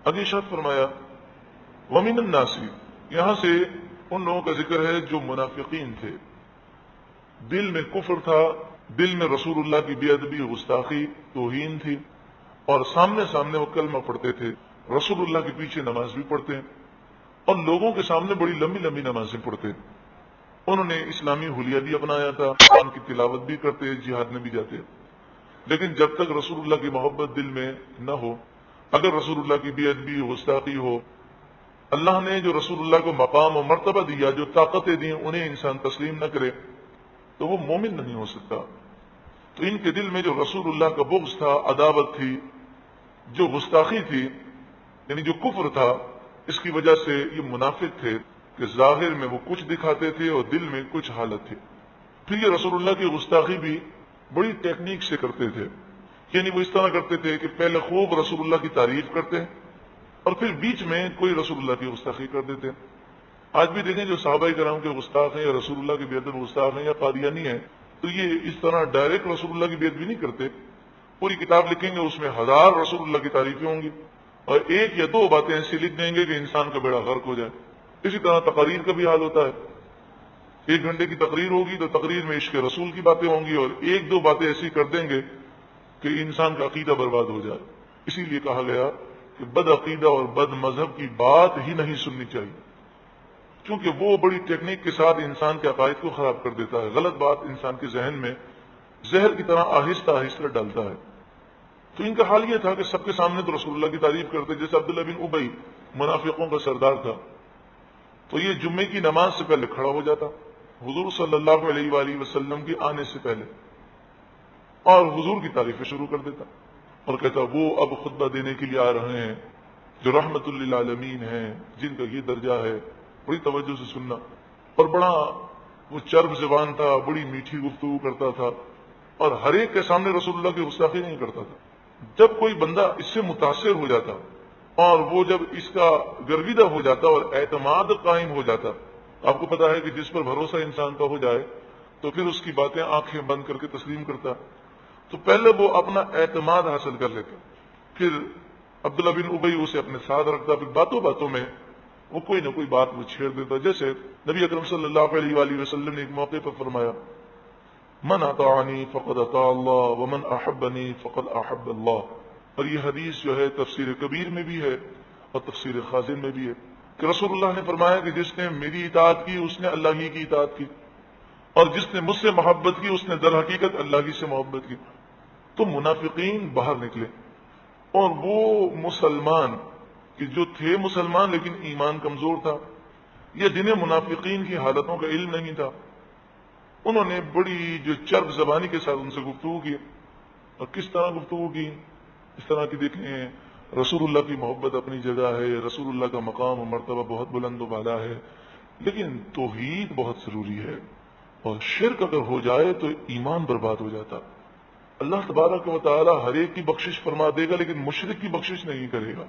آگے ارشاد فرمایا ومن الناس، یہاں سے ان لوگوں کا ذکر ہے جو منافقین تھے، دل میں کفر تھا، دل میں رسول اللہ کی بے ادبی، گستاخی، توہین تھی، اور سامنے سامنے وہ کلمہ پڑھتے تھے، رسول اللہ کے پیچھے نماز بھی پڑھتے اور لوگوں کے سامنے بڑی لمبی لمبی نمازیں پڑھتے۔ انہوں نے اسلامی حلیہ بھی اپنایا تھا، قرآن کی تلاوت بھی کرتے، جہاد میں بھی جاتے، لیکن جب تک رسول اللہ کی محبت دل میں نہ ہو، اگر رسول اللہ کی بے ادبی، گستاخی ہو، اللہ نے جو رسول اللہ کو مقام و مرتبہ دیا، جو طاقتیں دی، انہیں انسان تسلیم نہ کرے تو وہ مومن نہیں ہو سکتا۔ تو ان کے دل میں جو رسول اللہ کا بغض تھا، عداوت تھی، جو گستاخی تھی، یعنی جو کفر تھا، اس کی وجہ سے یہ منافق تھے کہ ظاہر میں وہ کچھ دکھاتے تھے اور دل میں کچھ حالت تھی۔ پھر یہ رسول اللہ کی گستاخی بھی بڑی ٹیکنیک سے کرتے تھے، یعنی وہ اس طرح کرتے تھے کہ پہلے خوب رسول اللہ کی تعریف کرتے اور پھر بیچ میں کوئی رسول اللہ کی گستاخی کر دیتے۔ آج بھی دیکھیں جو صحابہ کرام کے گستاخ ہیں یا رسول اللہ کی بے ادب گستاخ ہیں یا قادیانی ہیں، تو یہ اس طرح ڈائریکٹ رسول اللہ کی بے ادبی نہیں کرتے، پوری کتاب لکھیں گے، اس میں ہزار رسول اللہ کی تعریفیں ہوں گی اور ایک یا دو باتیں ایسی لکھ دیں گے کہ انسان کا بیڑا غرق ہو جائے۔ اسی طرح تقاریر کا بھی حال ہوتا ہے، 1 گھنٹے کی تقریر ہوگی تو تقریر میں عشق رسول کی باتیں ہوں گی اور 1-2 باتیں ایسی کر دیں گے کہ انسان کا عقیدہ برباد ہو جائے۔ اسی لیے کہا گیا کہ بد عقیدہ اور بد مذہب کی بات ہی نہیں سننی چاہیے، کیونکہ وہ بڑی ٹیکنیک کے ساتھ انسان کے عقائد کو خراب کر دیتا ہے، غلط بات انسان کے ذہن میں زہر کی طرح آہستہ آہستہ ڈالتا ہے۔ تو ان کا حال یہ تھا کہ سب کے سامنے تو رسول اللہ کی تعریف کرتے، جیسے عبداللہ بن ابی منافقوں کا سردار تھا، تو یہ جمعے کی نماز سے پہلے کھڑا ہو جاتا حضور صلی اللہ علیہ وآلہ وسلم کے آنے سے پہلے اور حضور کی تعریفیں شروع کر دیتا اور کہتا وہ اب خطبہ دینے کے لیے آ رہے ہیں جو رحمت للعالمین ہیں، جن کا یہ درجہ ہے، بڑی توجہ سے سننا۔ اور بڑا وہ چرب زبان تھا، بڑی میٹھی گفتگو کرتا تھا اور ہر ایک کے سامنے رسول اللہ کی گستاخی نہیں کرتا تھا۔ جب کوئی بندہ اس سے متاثر ہو جاتا اور وہ جب اس کا گرویدہ ہو جاتا اور اعتماد قائم ہو جاتا، آپ کو پتا ہے کہ جس پر بھروسہ انسان کا ہو جائے تو پھر اس کی باتیں آنکھیں بند کر کے تسلیم کرتا، تو پہلے وہ اپنا اعتماد حاصل کر لیتا، پھر عبداللہ بن ابی اسے اپنے ساتھ رکھتا، پھر باتوں باتوں میں وہ کوئی نہ کوئی بات وہ چھیڑ دیتا۔ جیسے نبی اکرم صلی اللہ علیہ وآلہ وسلم نے ایک موقع پر فرمایا من اطاعنی فقد اطاع اللہ ومن احبنی فقد احب اللہ، اور یہ حدیث جو ہے تفسیر کبیر میں بھی ہے اور تفسیر خازن میں بھی ہے کہ رسول اللہ نے فرمایا کہ جس نے میری اطاعت کی اس نے اللہ ہی کی اطاعت کی، اور جس نے مجھ سے محبت کی اس نے در حقیقت اللہ ہی سے محبت کی۔ تو منافقین باہر نکلے اور وہ مسلمان کہ جو تھے مسلمان لیکن ایمان کمزور تھا، یا جنہیں منافقین کی حالتوں کا علم نہیں تھا، انہوں نے بڑی جو چرب زبانی کے ساتھ ان سے گفتگو کی۔ اور کس طرح گفتگو کی؟ اس طرح کی دیکھیں رسول اللہ کی محبت اپنی جگہ ہے، رسول اللہ کا مقام و مرتبہ بہت بلند و بالا ہے، لیکن توحید بہت ضروری ہے، اور شرک اگر ہو جائے تو ایمان برباد ہو جاتا۔ اللہ تبارک و تعالی ہر ایک کی بخشش فرما دے گا لیکن مشرک کی بخشش نہیں کرے گا۔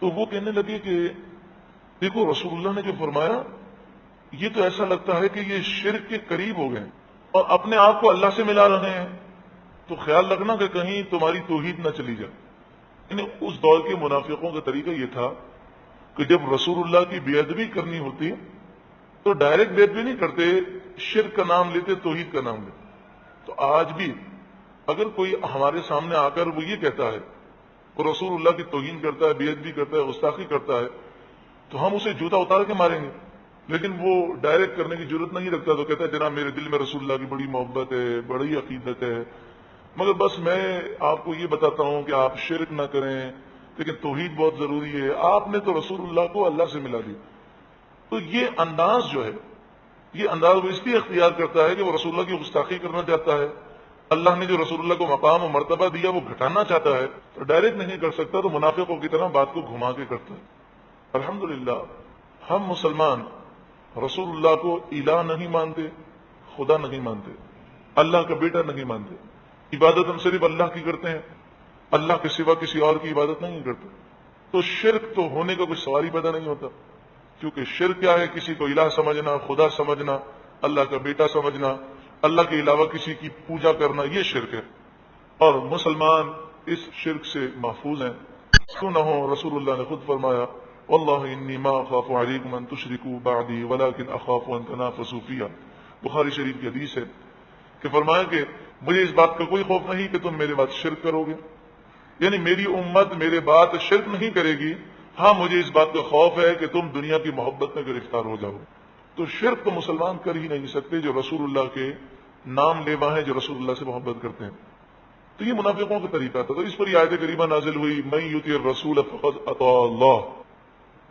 تو وہ کہنے لگے کہ دیکھو رسول اللہ نے جو فرمایا یہ تو ایسا لگتا ہے کہ یہ شرک کے قریب ہو گئے اور اپنے آپ کو اللہ سے ملا رہے ہیں، تو خیال رکھنا کہ کہیں تمہاری توحید نہ چلی جائے۔ یعنی اس دور کے منافقوں کا طریقہ یہ تھا کہ جب رسول اللہ کی بے ادبی کرنی ہوتی تو ڈائریکٹ بے ادبی نہیں کرتے، شرک کا نام لیتے، توحید کا نام لیتے۔ تو آج بھی اگر کوئی ہمارے سامنے آ کر وہ یہ کہتا ہے، وہ رسول اللہ کی توہین کرتا ہے، بے ادبی کرتا ہے، گستاخی کرتا ہے، تو ہم اسے جوتا اتار کے ماریں گے، لیکن وہ ڈائریکٹ کرنے کی ضرورت نہیں رکھتا، تو کہتا ہے جناب میرے دل میں رسول اللہ کی بڑی محبت ہے، بڑی عقیدت ہے، مگر بس میں آپ کو یہ بتاتا ہوں کہ آپ شرک نہ کریں، لیکن توحید بہت ضروری ہے، آپ نے تو رسول اللہ کو اللہ سے ملا دی۔ تو یہ انداز جو ہے، یہ انداز وہ اس لیے اختیار کرتا ہے کہ وہ رسول اللہ کی گستاخی کرنا چاہتا ہے، اللہ نے جو رسول اللہ کو مقام و مرتبہ دیا وہ گھٹانا چاہتا ہے، تو ڈائریکٹ نہیں کر سکتا، تو منافقوں کی طرح بات کو گھما کے کرتا ہے۔ الحمدللہ ہم مسلمان رسول اللہ کو الہ نہیں مانتے، خدا نہیں مانتے، اللہ کا بیٹا نہیں مانتے، عبادت ہم صرف اللہ کی کرتے ہیں، اللہ کے سوا کسی اور کی عبادت نہیں کرتے۔ تو شرک تو ہونے کا کوئی سوال ہی پیدا نہیں ہوتا، کیونکہ شرک کیا ہے؟ کسی کو الہ سمجھنا، خدا سمجھنا، اللہ کا بیٹا سمجھنا، اللہ کے علاوہ کسی کی پوجا کرنا، یہ شرک ہے، اور مسلمان اس شرک سے محفوظ ہیں۔ کیوں نہ ہو؟ رسول اللہ نے خود فرمایا واللہ انی ما اخاف علیکم ان تشرکوا بعدی ولکن اخاف ان تنافسوا فیہا، بخاری شریف کی حدیث ہے کہ فرمایا کہ مجھے اس بات کا کوئی خوف نہیں کہ تم میرے بعد شرک کرو گے، یعنی میری امت میرے بعد شرک نہیں کرے گی، ہاں مجھے اس بات کا خوف ہے کہ تم دنیا کی محبت میں گرفتار ہو جاؤ۔ تو شرک تو مسلمان کر ہی نہیں سکتے جو رسول اللہ کے نام لیوا ہیں، جو رسول اللہ سے محبت کرتے ہیں۔ تو یہ منافقوں کا طریقہ تھا، تو اس پر یہ آیت کریمہ نازل ہوئی من یطع الرسول فقد اطاع اللہ،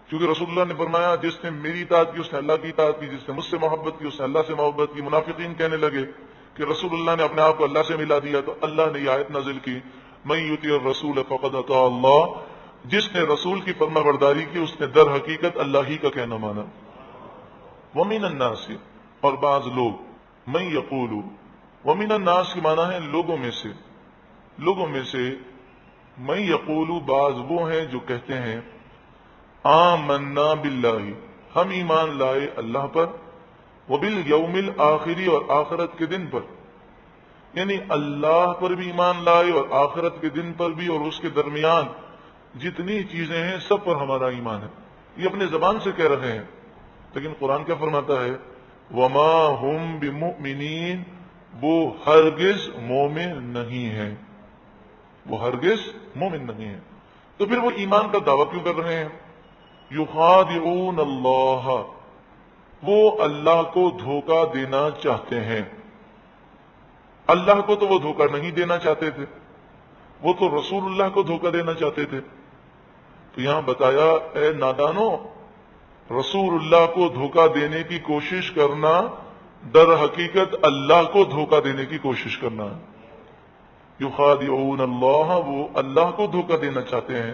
کیونکہ رسول اللہ نے فرمایا جس نے میری اطاعت کی اس نے اللہ کی اطاعت کی، جس نے مجھ سے محبت کی اس نے اللہ سے محبت کی۔ منافقین کہنے لگے کہ رسول اللہ نے اپنے آپ کو اللہ سے ملا دیا، تو اللہ نے یہ آیت نازل کی من یطع الرسول فقد اطاع اللہ، جس نے رسول کی فرما برداری کی اس نے در حقیقت اللہ ہی کا کہنا مانا۔ ومن الناس، اور بعض لوگ، من یقول، ومن الناس کی معنی ہے لوگوں میں سے، لوگوں میں سے، من یقول بعض وہ ہیں جو کہتے ہیں آمنا باللہ، ہم ایمان لائے اللہ پر، وبالیوم الآخری، اور آخرت کے دن پر، یعنی اللہ پر بھی ایمان لائے اور آخرت کے دن پر بھی، اور اس کے درمیان جتنی چیزیں ہیں سب پر ہمارا ایمان ہے۔ یہ اپنے زبان سے کہہ رہے ہیں، لیکن قرآن کیا فرماتا ہے وما ہم بمؤمنین، وہ ہرگز مومن نہیں ہیں، وہ ہرگز مومن نہیں ہیں۔ تو پھر وہ ایمان کا دعویٰ کیوں کر رہے ہیں؟ یخادعون اللہ، وہ اللہ کو دھوکہ دینا چاہتے ہیں۔ اللہ کو تو وہ دھوکہ نہیں دینا چاہتے تھے، وہ تو رسول اللہ کو دھوکہ دینا چاہتے تھے۔ تو یہاں بتایا اے نادانو، رسول اللہ کو دھوکہ دینے کی کوشش کرنا در حقیقت اللہ کو دھوکہ دینے کی کوشش کرنا ہے۔ یخادعون اللہ، وہ اللہ کو دھوکہ دینا چاہتے ہیں،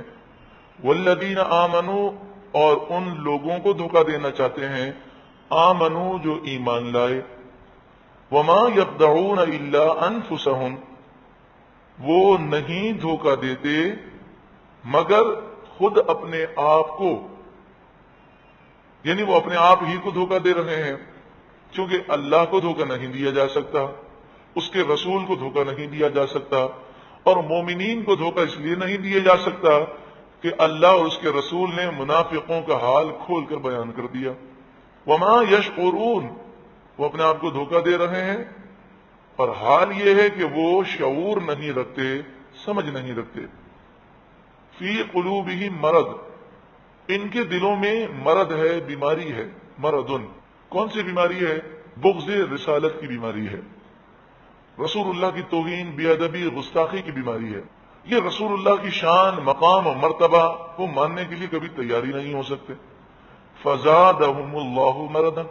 والذین آمنوا، اور ان لوگوں کو دھوکہ دینا چاہتے ہیں آمنوا جو ایمان لائے، وما یخدعون الا انفسہم، وہ نہیں دھوکہ دیتے مگر خود اپنے آپ کو، یعنی وہ اپنے آپ ہی کو دھوکہ دے رہے ہیں، کیونکہ اللہ کو دھوکہ نہیں دیا جا سکتا، اس کے رسول کو دھوکہ نہیں دیا جا سکتا، اور مومنین کو دھوکہ اس لیے نہیں دیا جا سکتا کہ اللہ اور اس کے رسول نے منافقوں کا حال کھول کر بیان کر دیا۔ وما یشعرون، وہ اپنے آپ کو دھوکہ دے رہے ہیں، اور حال یہ ہے کہ وہ شعور نہیں رکھتے، سمجھ نہیں رکھتے۔ فی قلوبہم مرض، ان کے دلوں میں مرض ہے، بیماری ہے، مرضن، کون سی بیماری ہے؟ بغض رسالت کی بیماری ہے، رسول اللہ کی توہین، بے ادبی، گستاخی کی بیماری ہے۔ یہ رسول اللہ کی شان، مقام اور مرتبہ کو ماننے کے لیے کبھی تیاری نہیں ہو سکتے۔ فزادہم اللہ مرضا،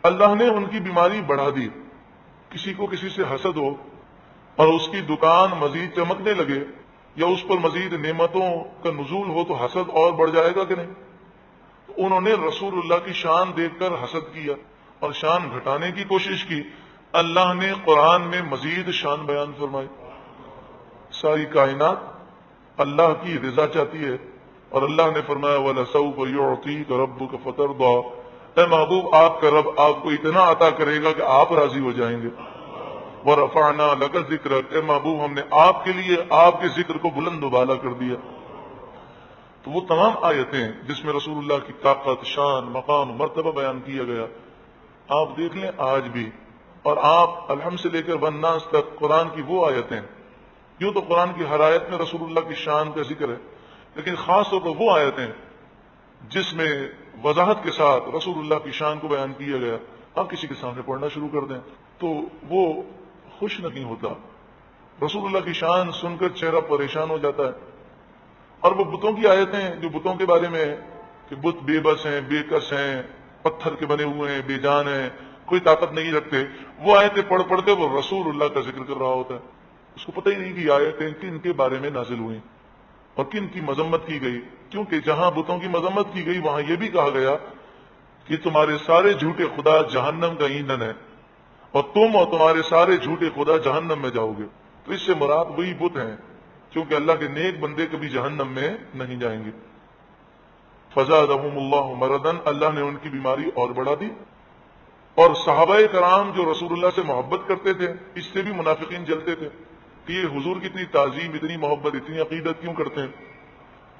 اللہ نے ان کی بیماری بڑھا دی۔ کسی کو کسی سے حسد ہو اور اس کی دکان مزید چمکنے لگے یا اس پر مزید نعمتوں کا نزول ہو تو حسد اور بڑھ جائے گا کہ نہیں؟ انہوں نے رسول اللہ کی شان دیکھ کر حسد کیا اور شان گھٹانے کی کوشش کی۔ اللہ نے قرآن میں مزید شان بیان فرمائی۔ ساری کائنات اللہ کی رضا چاہتی ہے، اور اللہ نے فرمایا وَلَسَوْفَ يُعْطِيكَ رَبُّكَ فَتَرْضَىٰ، اے محبوب آپ کا رب آپ کو اتنا عطا کرے گا کہ آپ راضی ہو جائیں گے۔ وَرَفَعْنَا لَكَ ذِكْرَكَ، اے محبوب ہم نے آپ کے لیے آپ کے ذکر کو بلند و بالا کر دیا۔ تو وہ تمام آیتیں جس میں رسول اللہ کی طاقت، شان، مقام، مرتبہ بیان کیا گیا، آپ دیکھ لیں آج بھی، اور آپ الحمد سے لے کر والناس تک قرآن کی وہ آیتیں، یوں تو قرآن کی ہر آیت میں رسول اللہ کی شان کا ذکر ہے، لیکن خاص طور پر وہ آیتیں جس میں وضاحت کے ساتھ رسول اللہ کی شان کو بیان کیا گیا، آپ کسی کے سامنے پڑھنا شروع کر دیں تو وہ خوش نہیں ہوتا، رسول اللہ کی شان سن کر چہرہ پریشان ہو جاتا ہے۔ اور وہ بتوں کی آیتیں جو بتوں کے بارے میں کہ بت بے بس ہیں، بے کس ہیں، پتھر کے بنے ہوئے ہیں، بے جان ہیں، کوئی طاقت نہیں رکھتے، وہ آیتیں پڑھ پڑھ کے وہ رسول اللہ کا ذکر کر رہا ہوتا ہے، اس کو پتہ ہی نہیں کہ آیتیں کن کے بارے میں نازل ہوئیں اور کن کی مذمت کی گئی، کیونکہ جہاں بتوں کی مذمت کی گئی وہاں یہ بھی کہا گیا کہ تمہارے سارے جھوٹے خدا جہنم کا ایندھن ہے اور تم اور تمہارے سارے جھوٹے خدا جہنم میں جاؤ گے۔ تو اس سے مراد وہی بت ہیں، کیونکہ اللہ کے نیک بندے کبھی جہنم میں نہیں جائیں گے۔ فزادہم اللہ مرضا، اللہ نے ان کی بیماری اور بڑھا دی۔ اور صحابہ کرام جو رسول اللہ سے محبت کرتے تھے، اس سے بھی منافقین جلتے تھے کہ یہ حضور کی اتنی تعظیم، اتنی محبت، اتنی عقیدت کیوں کرتے ہیں؟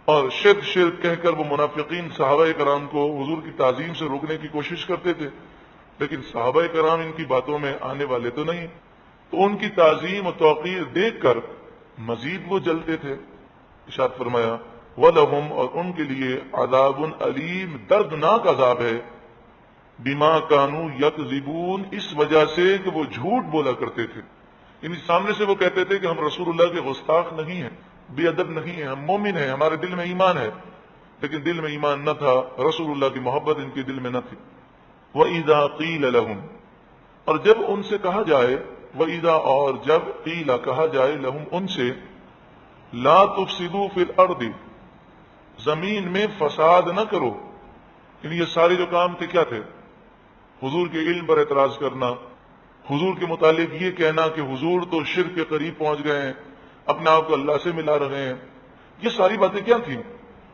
اور شرک شرک کہہ کر وہ منافقین صحابہ کرام کو حضور کی تعظیم سے روکنے کی کوشش کرتے تھے، لیکن صحابہ کرام ان کی باتوں میں آنے والے تو نہیں، تو ان کی تعظیم و توقیر دیکھ کر مزید وہ جلتے تھے۔ ارشاد فرمایا وَلَهُمْ، اور ان کے لیے عذاب علیم، دردناک عذاب ہے، بما کانوا یکذبون، اس وجہ سے کہ وہ جھوٹ بولا کرتے تھے۔ یعنی سامنے سے وہ کہتے تھے کہ ہم رسول اللہ کے گستاخ نہیں ہیں، بے ادب نہیں ہیں، ہم مومن ہیں، ہمارے دل میں ایمان ہے، لیکن دل میں ایمان نہ تھا، رسول اللہ کی محبت ان کے دل میں نہ تھی۔ وَإِذَا قِيلَ لَهُمْ، اور جب ان سے کہا جائے، وَإِذَا، اور جب قیل کہا جائے، لہم ان سے، لا تفسدوا فی الارض، زمین میں فساد نہ کرو، یعنی یہ سارے جو کام تھے کیا تھے؟ حضور کے علم پر اعتراض کرنا، حضور کے متعلق یہ کہنا کہ حضور تو شرک کے قریب پہنچ گئے ہیں، اپنے آپ کو اللہ سے ملا رہے ہیں، یہ ساری باتیں کیا تھیں؟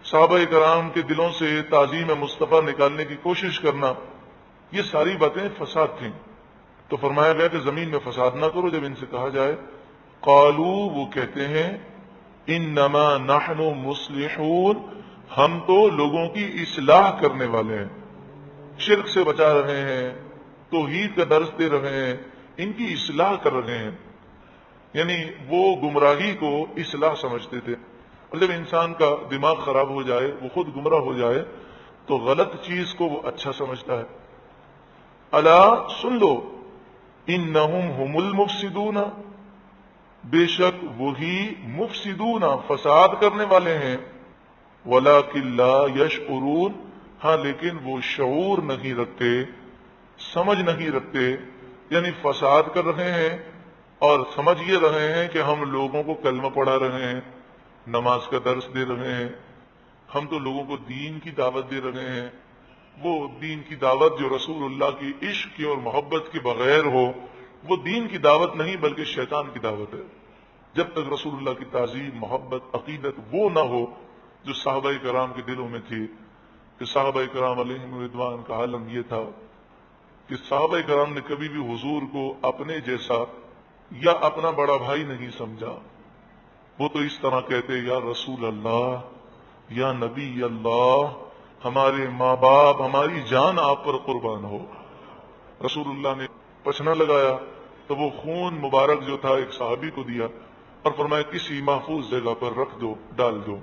صحابہ کرام کے دلوں سے تعظیم مصطفیٰ نکالنے کی کوشش کرنا، یہ ساری باتیں فساد تھیں۔ تو فرمایا گیا کہ زمین میں فساد نہ کرو۔ جب ان سے کہا جائے، قالو، وہ کہتے ہیں، انما نحن مصلحون، ہم تو لوگوں کی اصلاح کرنے والے ہیں، شرک سے بچا رہے ہیں، توحید کا درس دے رہے ہیں، ان کی اصلاح کر رہے ہیں۔ یعنی وہ گمراہی کو اصلاح سمجھتے تھے، اور جب انسان کا دماغ خراب ہو جائے، وہ خود گمراہ ہو جائے، تو غلط چیز کو وہ اچھا سمجھتا ہے۔ الا، سن لو، انہم ہم المفسدون، بے شک وہی مفسدون، فساد کرنے والے ہیں، ولکن لا یشعرون، ہاں لیکن وہ شعور نہیں رکھتے، سمجھ نہیں رکھتے، یعنی فساد کر رہے ہیں اور سمجھ یہ رہے ہیں کہ ہم لوگوں کو کلمہ پڑھا رہے ہیں، نماز کا درس دے رہے ہیں، ہم تو لوگوں کو دین کی دعوت دے رہے ہیں۔ وہ دین کی دعوت جو رسول اللہ کی عشق کی اور محبت کے بغیر ہو، وہ دین کی دعوت نہیں بلکہ شیطان کی دعوت ہے۔ جب تک رسول اللہ کی تعظیم، محبت، عقیدت وہ نہ ہو جو صحابہ کرام کے دلوں میں تھی، کہ صحابہ کرام علیہم رضوان کا عالم یہ تھا کہ صحابہ کرام نے کبھی بھی حضور کو اپنے جیسا یا اپنا بڑا بھائی نہیں سمجھا، وہ تو اس طرح کہتے، یا رسول اللہ، یا نبی اللہ، ہمارے ماں باپ، ہماری جان آپ پر قربان ہو۔ رسول اللہ نے پچھنا لگایا تو وہ خون مبارک جو تھا ایک صحابی کو دیا اور فرمایا کسی محفوظ جگہ پر رکھ دو، ڈال دو۔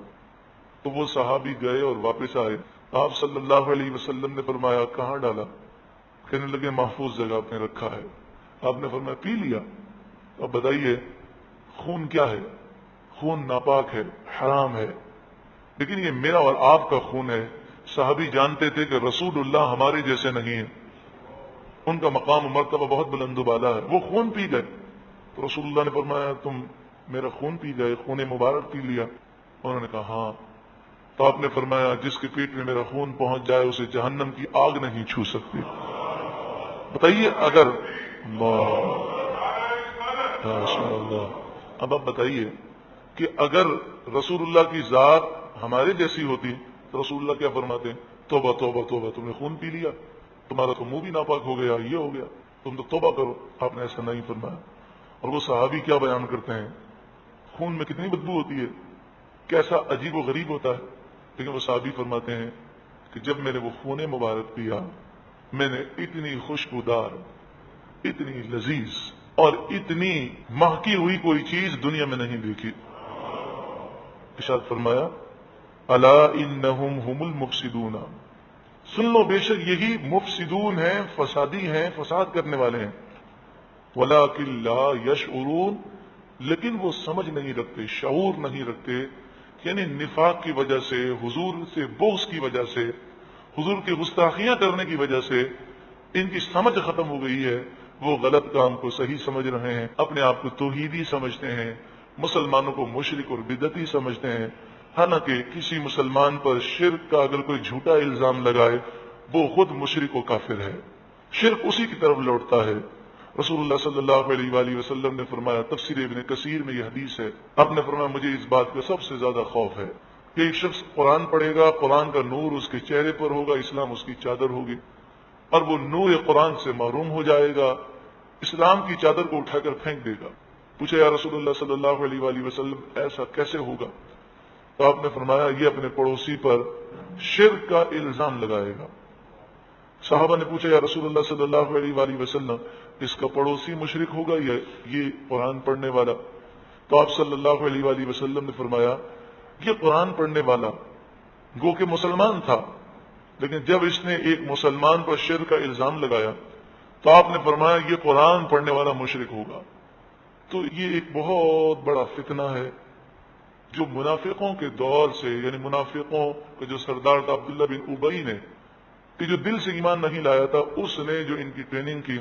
تو وہ صحابی گئے اور واپس آئے، آپ صلی اللہ علیہ وسلم نے فرمایا کہاں ڈالا؟ کہنے لگے محفوظ جگہ پہ رکھا ہے۔ آپ نے فرمایا پی لیا؟ اب بتائیے خون کیا ہے؟ خون ناپاک ہے، حرام ہے، لیکن یہ میرا اور آپ کا خون ہے۔ صحابی جانتے تھے کہ رسول اللہ ہمارے جیسے نہیں ہیں، ان کا مقام و مرتبہ بہت بلند و بالا ہے، وہ خون پی گئے۔ تو رسول اللہ نے فرمایا تم میرا خون پی گئے، خون مبارک پی لیا؟ انہوں نے کہا ہاں۔ تو آپ نے فرمایا جس کے پیٹ میں میرا خون پہنچ جائے اسے جہنم کی آگ نہیں چھو سکتی۔ بتائیے اگر اللہ، اب آپ بتائیے کہ اگر رسول اللہ کی ذات ہمارے جیسی ہوتی تو رسول اللہ کیا فرماتے ہیں؟ توبہ توبہ توبہ، تم نے خون پی لیا، تمہارا تو منہ بھی ناپاک ہو گیا، یہ ہو گیا، تم تو توبہ کرو۔ آپ نے ایسا نہیں فرمایا۔ اور وہ صحابی کیا بیان کرتے ہیں، خون میں کتنی بدبو ہوتی ہے، کیسا عجیب و غریب ہوتا ہے، لیکن وہ صحابی فرماتے ہیں کہ جب میں نے وہ خون مبارک پیا، میں نے اتنی خوشبودار، اتنی لذیذ اور اتنی مہکی ہوئی کوئی چیز دنیا میں نہیں دیکھی۔ ارشاد فرمایا الا انہم ہم المفسدون، سن لو بے شک یہی مفسدون ہیں، فسادی ہیں، فساد کرنے والے ہیں، ولکن لا یشعرون، لیکن وہ سمجھ نہیں رکھتے، شعور نہیں رکھتے، یعنی نفاق کی وجہ سے، حضور سے بغض کی وجہ سے، حضور کی گستاخیاں کرنے کی وجہ سے ان کی سمجھ ختم ہو گئی ہے، وہ غلط کام کو صحیح سمجھ رہے ہیں، اپنے آپ کو توحیدی سمجھتے ہیں، مسلمانوں کو مشرک اور بدعتی سمجھتے ہیں، حالانکہ کسی مسلمان پر شرک کا اگر کوئی جھوٹا الزام لگائے وہ خود مشرک و کافر ہے، شرک اسی کی طرف لوٹتا ہے۔ رسول اللہ صلی اللہ علیہ وآلہ وسلم نے فرمایا، تفسیر ابن کثیر میں یہ حدیث ہے، آپ نے فرمایا مجھے اس بات کا سب سے زیادہ خوف ہے کہ ایک شخص قرآن پڑھے گا، قرآن کا نور اس کے چہرے پر ہوگا، اسلام اس کی چادر ہوگی، اور وہ نور قرآن سے محروم ہو جائے گا، اسلام کی چادر کو اٹھا کر پھینک دے گا۔ پوچھا یا رسول اللہ صلی اللہ علیہ وآلہ وسلم ایسا کیسے ہوگا؟ تو آپ نے فرمایا یہ اپنے پڑوسی پر شرک کا الزام لگائے گا۔ صحابہ نے پوچھا یا رسول اللہ صلی اللہ علیہ وآلہ وسلم اس کا پڑوسی مشرک ہوگا یا یہ قرآن پڑھنے والا؟ تو آپ صلی اللہ علیہ وآلہ وسلم نے فرمایا یہ قرآن پڑھنے والا گو کہ مسلمان تھا، لیکن جب اس نے ایک مسلمان پر شرک کا الزام لگایا تو آپ نے فرمایا یہ قرآن پڑھنے والا مشرک ہوگا۔ تو یہ ایک بہت بڑا فتنہ ہے جو منافقوں کے دور سے، یعنی منافقوں کا جو سردار تھا عبداللہ بن ابی نے، کہ جو دل سے ایمان نہیں لایا تھا، اس نے جو ان کی ٹریننگ کی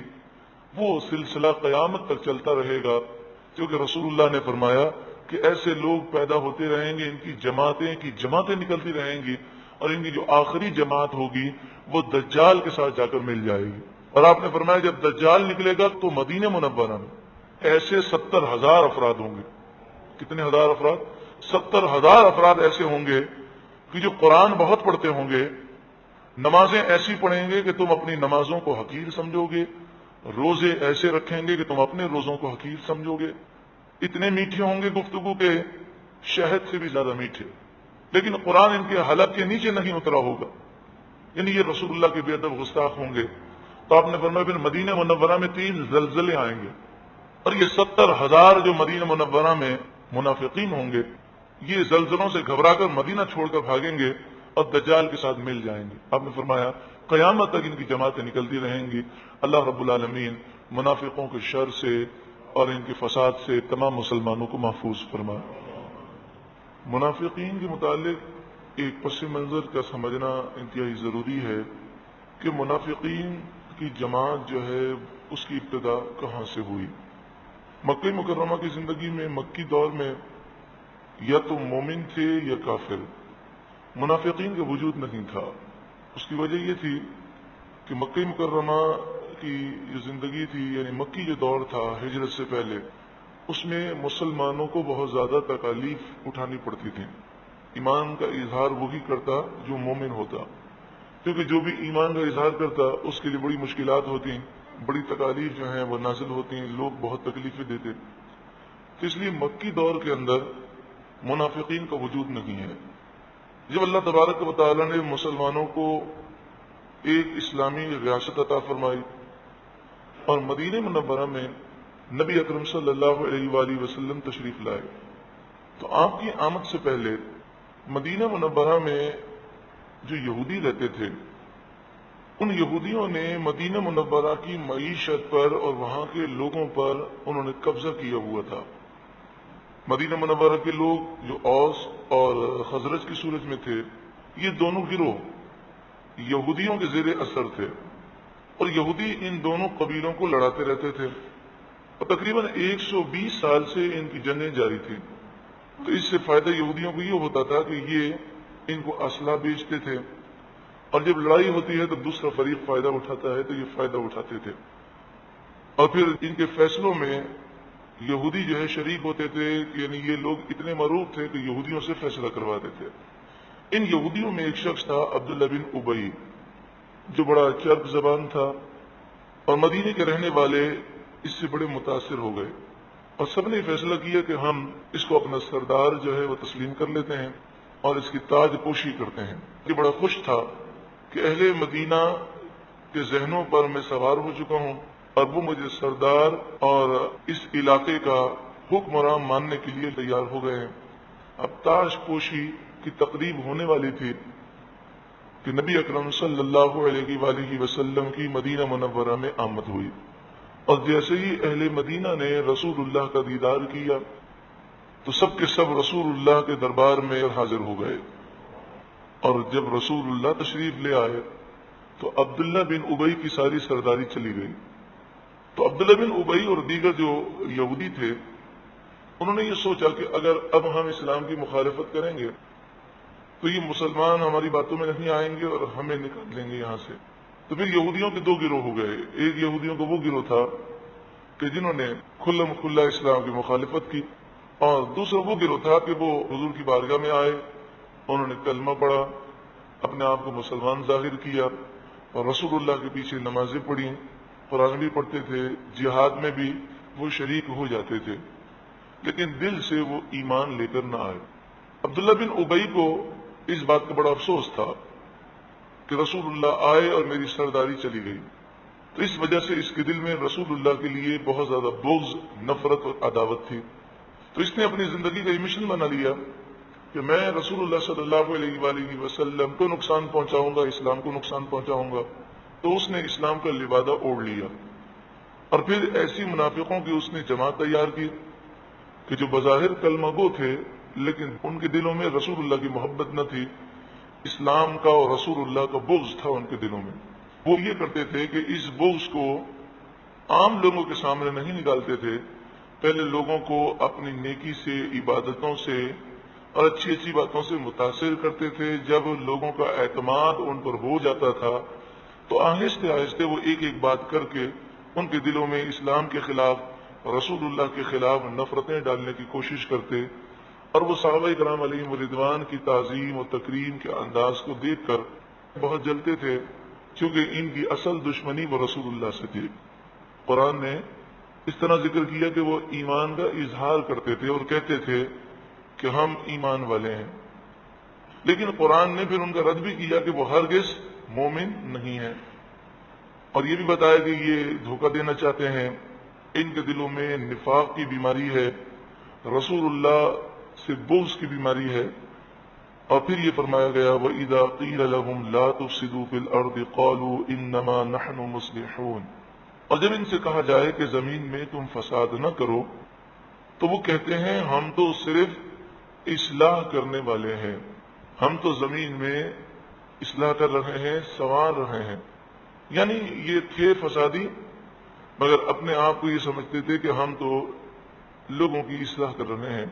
وہ سلسلہ قیامت تک چلتا رہے گا، کیونکہ رسول اللہ نے فرمایا کہ ایسے لوگ پیدا ہوتے رہیں گے، ان کی جماعتیں نکلتی رہیں گی، اور ان کی جو آخری جماعت ہوگی وہ دجال کے ساتھ جا کر مل جائے گی۔ اور آپ نے فرمایا جب دجال نکلے گا تو مدینہ منورہ میں ایسے 70,000 افراد ہوں گے۔ کتنے ہزار افراد؟ 70,000 افراد ایسے ہوں گے کہ جو قرآن بہت پڑھتے ہوں گے، نمازیں ایسی پڑھیں گے کہ تم اپنی نمازوں کو حقیر سمجھو گے، روزے ایسے رکھیں گے کہ تم اپنے روزوں کو حقیر سمجھو گے، اتنے میٹھے ہوں گے گفتگو کے شہد سے بھی زیادہ میٹھے، لیکن قرآن ان کے حلق کے نیچے نہیں اترا ہوگا، یعنی یہ رسول اللہ کے بے ادب گستاخ ہوں گے۔ تو آپ نے فرمایا پھر مدینہ منورہ میں 3 زلزلے آئیں گے، اور یہ 70,000 جو مدینہ منورہ میں منافقین ہوں گے یہ زلزلوں سے گھبرا کر مدینہ چھوڑ کر بھاگیں گے اور دجال کے ساتھ مل جائیں گے۔ آپ نے فرمایا قیامت تک ان کی جماعتیں نکلتی رہیں گی۔ اللہ رب العالمین منافقوں کے شر سے اور ان کے فساد سے تمام مسلمانوں کو محفوظ فرمائے۔ منافقین کے متعلق ایک پس منظر کا سمجھنا انتہائی ضروری ہے کہ منافقین کی جماعت جو ہے اس کی ابتدا کہاں سے ہوئی۔ مکہ مکرمہ کی زندگی میں مکی دور میں یا تو مومن تھے یا کافر، منافقین کا وجود نہیں تھا۔ اس کی وجہ یہ تھی کہ مکہ مکرمہ کی جو زندگی تھی، یعنی مکی جو دور تھا ہجرت سے پہلے، اس میں مسلمانوں کو بہت زیادہ تکالیف اٹھانی پڑتی تھی۔ ایمان کا اظہار وہی کرتا جو مومن ہوتا، کیونکہ جو بھی ایمان کا اظہار کرتا اس کے لیے بڑی مشکلات ہوتی، بڑی تکالیف جو ہیں وہ نازل ہوتی، لوگ بہت تکلیفیں دیتے۔ تو اس لیے مکی دور کے اندر منافقین کا وجود نہیں ہے۔ جب اللہ تبارک و تعالی نے مسلمانوں کو ایک اسلامی ریاست عطا فرمائی اور مدینہ منورہ میں نبی اکرم صلی اللہ علیہ وآلہ وسلم تشریف لائے، تو آپ کی آمد سے پہلے مدینہ منورہ میں جو یہودی رہتے تھے، ان یہودیوں نے مدینہ منورہ کی معیشت پر اور وہاں کے لوگوں پر انہوں نے قبضہ کیا ہوا تھا۔ مدینہ منورہ کے لوگ جو اوس اور خزرج کی صورت میں تھے، یہ دونوں گروہ یہودیوں کے زیر اثر تھے، اور یہودی ان دونوں قبیلوں کو لڑاتے رہتے تھے، اور تقریباً 120 سال سے ان کی جنگیں جاری تھیں۔ تو اس سے فائدہ یہودیوں کو یہ ہوتا تھا کہ یہ ان کو اسلحہ بیچتے تھے، اور جب لڑائی ہوتی ہے تو دوسرا فریق فائدہ اٹھاتا ہے تو یہ فائدہ اٹھاتے تھے، اور پھر ان کے فیصلوں میں یہودی جو ہے شریک ہوتے تھے، یعنی یہ لوگ اتنے معروف تھے کہ یہودیوں سے فیصلہ کرواتے تھے۔ ان یہودیوں میں ایک شخص تھا عبداللہ بن ابی، جو بڑا چرب زبان تھا، اور مدینے کے رہنے والے اس سے بڑے متاثر ہو گئے، اور سب نے فیصلہ کیا کہ ہم اس کو اپنا سردار جو ہے وہ تسلیم کر لیتے ہیں اور اس کی تاج پوشی کرتے ہیں۔ یہ بڑا خوش تھا کہ اہل مدینہ کے ذہنوں پر میں سوار ہو چکا ہوں، اور وہ مجھے سردار اور اس علاقے کا حکمراں ماننے کے لیے تیار ہو گئے ہیں۔ اب تاج پوشی کی تقریب ہونے والی تھی کہ نبی اکرم صلی اللہ علیہ وآلہ وسلم کی مدینہ منورہ میں آمد ہوئی، اور جیسے ہی اہل مدینہ نے رسول اللہ کا دیدار کیا تو سب کے سب رسول اللہ کے دربار میں حاضر ہو گئے، اور جب رسول اللہ تشریف لے آئے تو عبداللہ بن ابی کی ساری سرداری چلی گئی۔ تو عبداللہ بن ابی اور دیگر جو یہودی تھے انہوں نے یہ سوچا کہ اگر اب ہم اسلام کی مخالفت کریں گے تو یہ مسلمان ہماری باتوں میں نہیں آئیں گے اور ہمیں نکال لیں گے یہاں سے۔ تو پھر یہودیوں کے 2 گروہ ہو گئے۔ ایک یہودیوں کا وہ گروہ تھا کہ جنہوں نے کھلم کھلا اسلام کی مخالفت کی، اور دوسرا وہ گروہ تھا کہ وہ حضور کی بارگاہ میں آئے، انہوں نے کلمہ پڑھا، اپنے آپ کو مسلمان ظاہر کیا، اور رسول اللہ کے پیچھے نمازیں پڑھیں، قرآن بھی پڑھتے تھے، جہاد میں بھی وہ شریک ہو جاتے تھے، لیکن دل سے وہ ایمان لے کر نہ آئے۔ عبداللہ بن ابی کو اس بات کا بڑا افسوس تھا کہ رسول اللہ آئے اور میری سرداری چلی گئی، تو اس وجہ سے اس کے دل میں رسول اللہ کے لیے بہت زیادہ بغض، نفرت اور عداوت تھی۔ تو اس نے اپنی زندگی کا یہ مشن بنا لیا کہ میں رسول اللہ صلی اللہ علیہ وآلہ وسلم کو نقصان پہنچاؤں گا، اسلام کو نقصان پہنچاؤں گا۔ تو اس نے اسلام کا لبادہ اوڑھ لیا، اور پھر ایسی منافقوں کی اس نے جماعت تیار کی کہ جو بظاہر کلمہ گو تھے لیکن ان کے دلوں میں رسول اللہ کی محبت نہ تھی، اسلام کا اور رسول اللہ کا بغض تھا ان کے دلوں میں۔ وہ یہ کرتے تھے کہ اس بغض کو عام لوگوں کے سامنے نہیں نکالتے تھے، پہلے لوگوں کو اپنی نیکی سے، عبادتوں سے اور اچھی اچھی باتوں سے متاثر کرتے تھے۔ جب لوگوں کا اعتماد ان پر ہو جاتا تھا تو آہستہ آہستہ وہ ایک ایک بات کر کے ان کے دلوں میں اسلام کے خلاف، رسول اللہ کے خلاف نفرتیں ڈالنے کی کوشش کرتے، اور وہ صحابہ کرام علیہم رضوان کی تعظیم و تکریم کے انداز کو دیکھ کر بہت جلتے تھے، کیونکہ ان کی اصل دشمنی وہ رسول اللہ سے تھی۔ قرآن نے اس طرح ذکر کیا کہ وہ ایمان کا اظہار کرتے تھے اور کہتے تھے کہ ہم ایمان والے ہیں، لیکن قرآن نے پھر ان کا رد بھی کیا کہ وہ ہرگز مومن نہیں ہیں، اور یہ بھی بتایا کہ یہ دھوکہ دینا چاہتے ہیں، ان کے دلوں میں نفاق کی بیماری ہے، رسول اللہ سے بغض کی بیماری ہے۔ اور پھر یہ فرمایا گیا وَإِذَا قِيلَ لَهُمْ لَا تُفْسِدُوا فِي الْأَرْضِ قَالُوا إِنَّمَا نَحْنُ مُصْلِحُونَ، اور جب ان سے کہا جائے کہ زمین میں تم فساد نہ کرو تو وہ کہتے ہیں ہم تو صرف اصلاح کرنے والے ہیں، ہم تو زمین میں اصلاح کر رہے ہیں، سنوار رہے ہیں۔ یعنی یہ تھے فسادی، مگر اپنے آپ کو یہ سمجھتے تھے کہ ہم تو لوگوں کی اصلاح کر رہے ہیں۔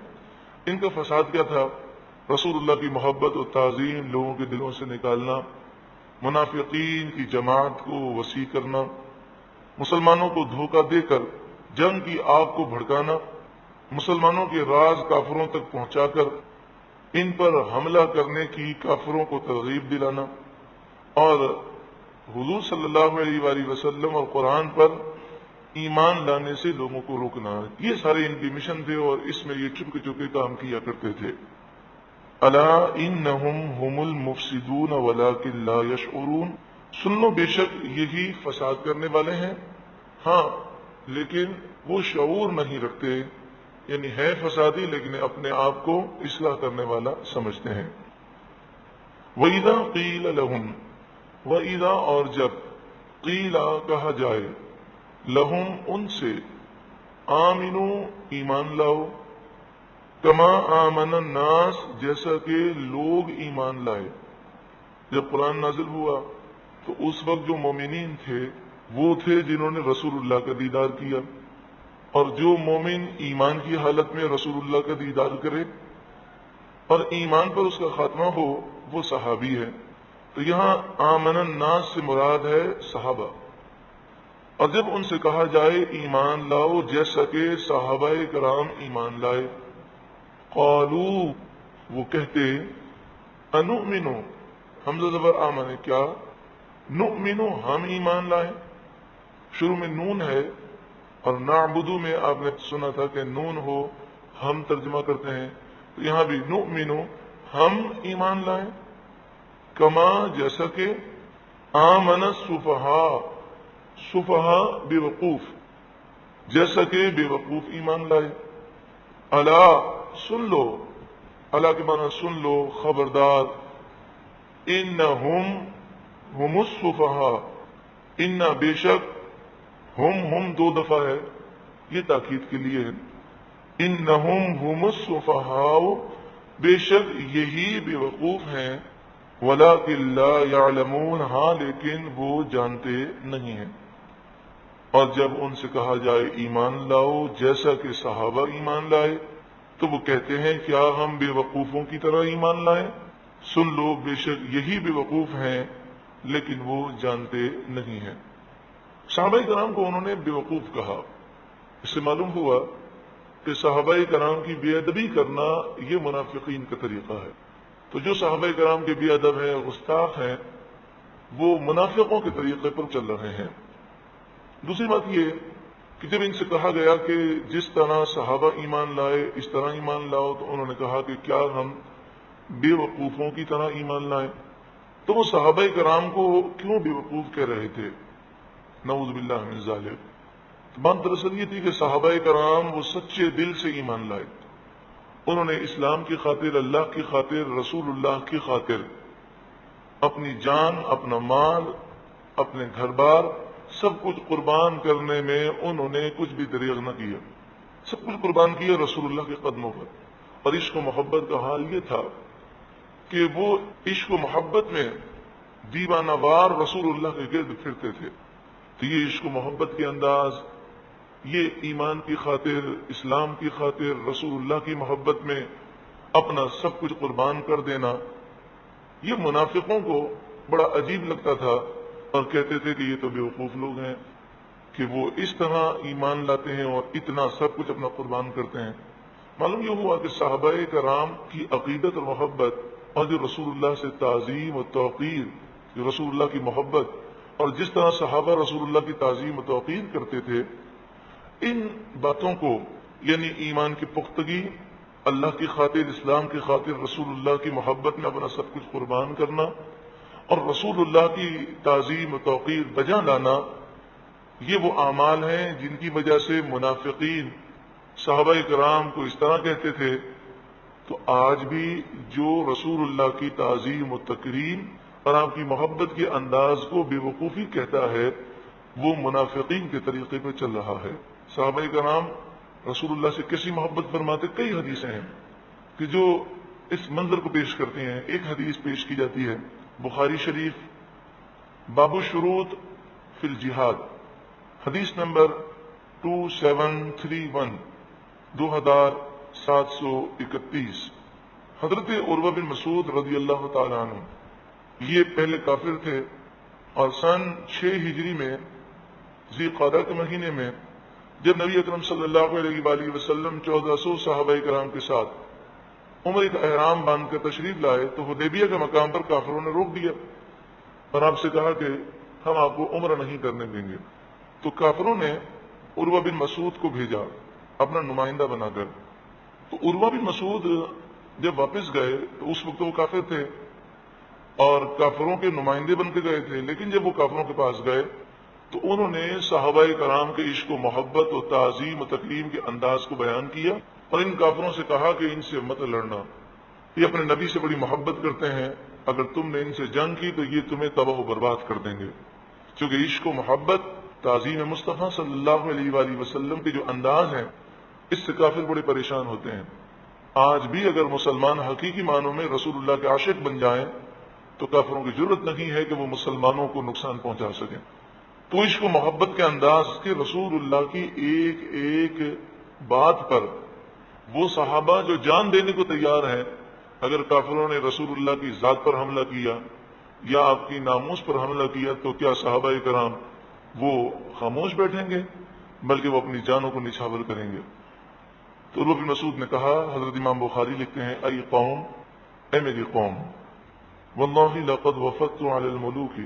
ان کا فساد کیا تھا؟ رسول اللہ کی محبت و تعظیم لوگوں کے دلوں سے نکالنا، منافقین کی جماعت کو وسیع کرنا، مسلمانوں کو دھوکہ دے کر جنگ کی آگ کو بھڑکانا، مسلمانوں کے راز کافروں تک پہنچا کر ان پر حملہ کرنے کی کافروں کو ترغیب دلانا، اور حضور صلی اللہ علیہ وآلہ وسلم اور قرآن پر ایمان لانے سے لوگوں کو روکنا، یہ سارے ان کی مشن تھے، اور اس میں یہ چپکے چپکے کام کیا کرتے تھے۔ الا انہم هم المفسدون ولکن لا یشعرون، سن لو بے شک یہی فساد کرنے والے ہیں، ہاں لیکن وہ شعور نہیں رکھتے، یعنی ہے فسادی لیکن اپنے آپ کو اصلاح کرنے والا سمجھتے ہیں۔ وَإِذَا قِيلَ لَهُمْ، وَإِذَا اور جب قیل کہا جائے لہم ان سے، آمنو ایمان لاؤ، کما آمن الناس جیسا کہ لوگ ایمان لائے۔ جب قرآن نازل ہوا تو اس وقت جو مومنین تھے وہ تھے جنہوں نے رسول اللہ کا دیدار کیا، اور جو مومن ایمان کی حالت میں رسول اللہ کا دیدار کرے اور ایمان پر اس کا خاتمہ ہو وہ صحابی ہے۔ تو یہاں آمن الناس سے مراد ہے صحابہ، اور جب ان سے کہا جائے ایمان لاؤ جیسا کہ صحابہ کرام ایمان لائے، قالو وہ کہتے، انؤمنو حمزہ زبر آمن کیا، نؤمنو ہم ایمان لائے، شروع میں نون ہے، اور نعبدو میں آپ نے سنا تھا کہ نون ہو ہم ترجمہ کرتے ہیں، تو یہاں بھی نؤمنو ہم ایمان لائیں، کما جیسا کہ آمن السفہاء، سفہاء بے وقوف، جیسا کہ بے وقوف ایمان لائے۔ الا سن لو، الا کے معنی سن لو، خبردار، انہم ہم السفہاء، ان بے شک، ہم دو دفعہ ہے، یہ تاکید کے لیے ہے، انہم ہم السفہاء بے شک یہی بے وقوف ہیں، ولکن لا یعلمون ہاں لیکن وہ جانتے نہیں ہیں۔ اور جب ان سے کہا جائے ایمان لاؤ جیسا کہ صحابہ ایمان لائے تو وہ کہتے ہیں کیا ہم بے وقوفوں کی طرح ایمان لائیں؟ سن لو بے شک یہی بے وقوف ہیں لیکن وہ جانتے نہیں ہیں۔ صحابہ کرام کو انہوں نے بے وقوف کہا، اس سے معلوم ہوا کہ صحابہ کرام کی بے ادبی کرنا یہ منافقین کا طریقہ ہے۔ تو جو صحابہ کرام کے بے ادب ہیں، گستاخ ہیں، وہ منافقوں کے طریقے پر چل رہے ہیں۔ دوسری بات یہ کہ جب ان سے کہا گیا کہ جس طرح صحابہ ایمان لائے اس طرح ایمان لاؤ، تو انہوں نے کہا کہ کیا ہم بے وقوفوں کی طرح ایمان لائیں۔ تو وہ صحابہ کرام کو کیوں بے وقوف کہہ رہے تھے؟ نعوذ باللہ من ذالک۔ بات دراصل یہ تھی کہ صحابہ کرام وہ سچے دل سے ایمان لائے، انہوں نے اسلام کی خاطر، اللہ کی خاطر، رسول اللہ کی خاطر اپنی جان، اپنا مال، اپنے گھر بار سب کچھ قربان کرنے میں انہوں نے کچھ بھی دریغ نہ کیا، سب کچھ قربان کیا رسول اللہ کے قدموں پر۔ اور عشق و محبت کا حال یہ تھا کہ وہ عشق و محبت میں دیوانہ وار رسول اللہ کے گرد پھرتے تھے۔ تو یہ عشق و محبت کے انداز، یہ ایمان کی خاطر، اسلام کی خاطر، رسول اللہ کی محبت میں اپنا سب کچھ قربان کر دینا، یہ منافقوں کو بڑا عجیب لگتا تھا اور کہتے تھے کہ یہ تو بیوقوف لوگ ہیں کہ وہ اس طرح ایمان لاتے ہیں اور اتنا سب کچھ اپنا قربان کرتے ہیں۔ معلوم یہ ہوا کہ صحابہ کرام کی عقیدت اور محبت اور جو رسول اللہ سے تعظیم و توقیر، جو رسول اللہ کی محبت اور جس طرح صحابہ رسول اللہ کی تعظیم و توقیر کرتے تھے، ان باتوں کو یعنی ایمان کی پختگی، اللہ کی خاطر، اسلام کی خاطر، رسول اللہ کی محبت میں اپنا سب کچھ قربان کرنا اور رسول اللہ کی تعظیم و توقیر بجا لانا، یہ وہ اعمال ہیں جن کی وجہ سے منافقین صحابہ کرام کو اس طرح کہتے تھے۔ تو آج بھی جو رسول اللہ کی تعظیم و تکریم اور آپ کی محبت کے انداز کو بے وقوفی کہتا ہے، وہ منافقین کے طریقے پہ چل رہا ہے۔ صحابہ کرام رسول اللہ سے کیسی محبت فرماتے، کئی حدیثیں ہیں کہ جو اس منظر کو پیش کرتی ہیں۔ ایک حدیث پیش کی جاتی ہے بخاری شریف، باب الشروط فی الجہاد، حدیث نمبر 2731، 2731۔ حضرت عروہ بن مسعود رضی اللہ تعالی عنہ، یہ پہلے کافر تھے اور سن 6 ہجری میں ذی قعدہ کے مہینے میں جب نبی اکرم صلی اللہ علیہ وآلہ وسلم 1400 صحابہ کرام کے ساتھ عمرے کا احرام باندھ کر تشریف لائے تو حدیبیہ کے مقام پر کافروں نے روک دیا اور آپ سے کہا کہ ہم آپ کو عمرہ نہیں کرنے دیں گے۔ تو کافروں نے عروہ بن مسعود کو بھیجا اپنا نمائندہ بنا کر۔ تو عروہ بن مسعود جب واپس گئے تو اس وقت وہ کافر تھے اور کافروں کے نمائندے بن کے گئے تھے، لیکن جب وہ کافروں کے پاس گئے تو انہوں نے صحابہ کرام کے عشق و محبت و تعظیم و تکریم کے انداز کو بیان کیا اور ان کافروں سے کہا کہ ان سے مت لڑنا، یہ اپنے نبی سے بڑی محبت کرتے ہیں، اگر تم نے ان سے جنگ کی تو یہ تمہیں تباہ و برباد کر دیں گے۔ چونکہ عشق و محبت، تعظیم مصطفیٰ صلی اللہ علیہ وآلہ وسلم کے جو انداز ہیں، اس سے کافر بڑے پریشان ہوتے ہیں۔ آج بھی اگر مسلمان حقیقی معنوں میں رسول اللہ کے عاشق بن جائیں تو کافروں کی ضرورت نہیں ہے کہ وہ مسلمانوں کو نقصان پہنچا سکیں۔ تو عشق و محبت کے انداز کے رسول اللہ کی ایک ایک بات پر وہ صحابہ جو جان دینے کو تیار ہیں، اگر کافروں نے رسول اللہ کی ذات پر حملہ کیا یا آپ کی ناموس پر حملہ کیا تو کیا صحابہ کرام وہ خاموش بیٹھیں گے؟ بلکہ وہ اپنی جانوں کو نچھاور کریں گے۔ تو عروہ بن مسعود نے کہا، حضرت امام بخاری لکھتے ہیں، ای قوم، اے میری قوم، واللہ لقد وفدت علی الملوک،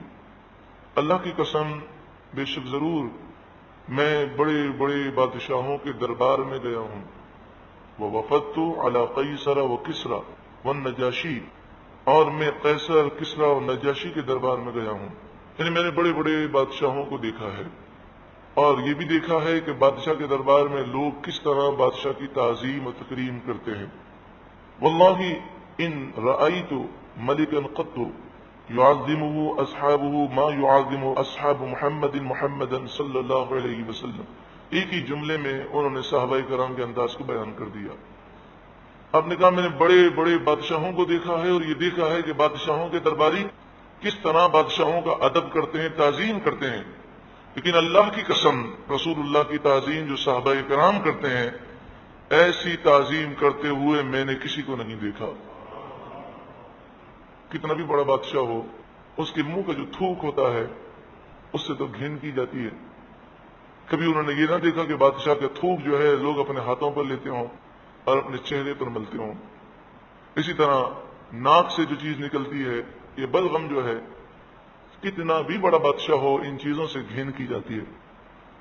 اللہ کی قسم بے شک ضرور میں بڑے بڑے بادشاہوں کے دربار میں گیا ہوں، ووفدت علی قیصر و کسریٰ والنجاشی، اور میں قیصر، کسریٰ اور نجاشی کے دربار میں گیا ہوں، یعنی میں نے بڑے بڑے بادشاہوں کو دیکھا ہے اور یہ بھی دیکھا ہے کہ بادشاہ کے دربار میں لوگ کس طرح بادشاہ کی تعظیم و تکریم کرتے ہیں۔ واللہ ان رأیت ملکا قط يعظمه اصحابه ما يعظم اصحاب محمد محمدا صلی اللہ علیہ وسلم، ایک ہی جملے میں انہوں نے صحابہ کرام کے انداز کو بیان کر دیا۔ آپ نے کہا میں نے بڑے بڑے بادشاہوں کو دیکھا ہے اور یہ دیکھا ہے کہ بادشاہوں کے درباری کس طرح بادشاہوں کا ادب کرتے ہیں، تعظیم کرتے ہیں، لیکن اللہ کی قسم رسول اللہ کی تعظیم جو صحابہ کرام کرتے ہیں، ایسی تعظیم کرتے ہوئے میں نے کسی کو نہیں دیکھا۔ کتنا بھی بڑا بادشاہ ہو، اس کے منہ کا جو تھوک ہوتا ہے اس سے تو گھن کی جاتی ہے۔ کبھی انہوں نے یہ نہ دیکھا کہ بادشاہ کا تھوک جو ہے لوگ اپنے ہاتھوں پر لیتے ہوں اور اپنے چہرے پر ملتے ہوں۔ اسی طرح ناک سے جو چیز نکلتی ہے، یہ بلغم جو ہے، کتنا بھی بڑا بادشاہ ہو ان چیزوں سے گھن کی جاتی ہے۔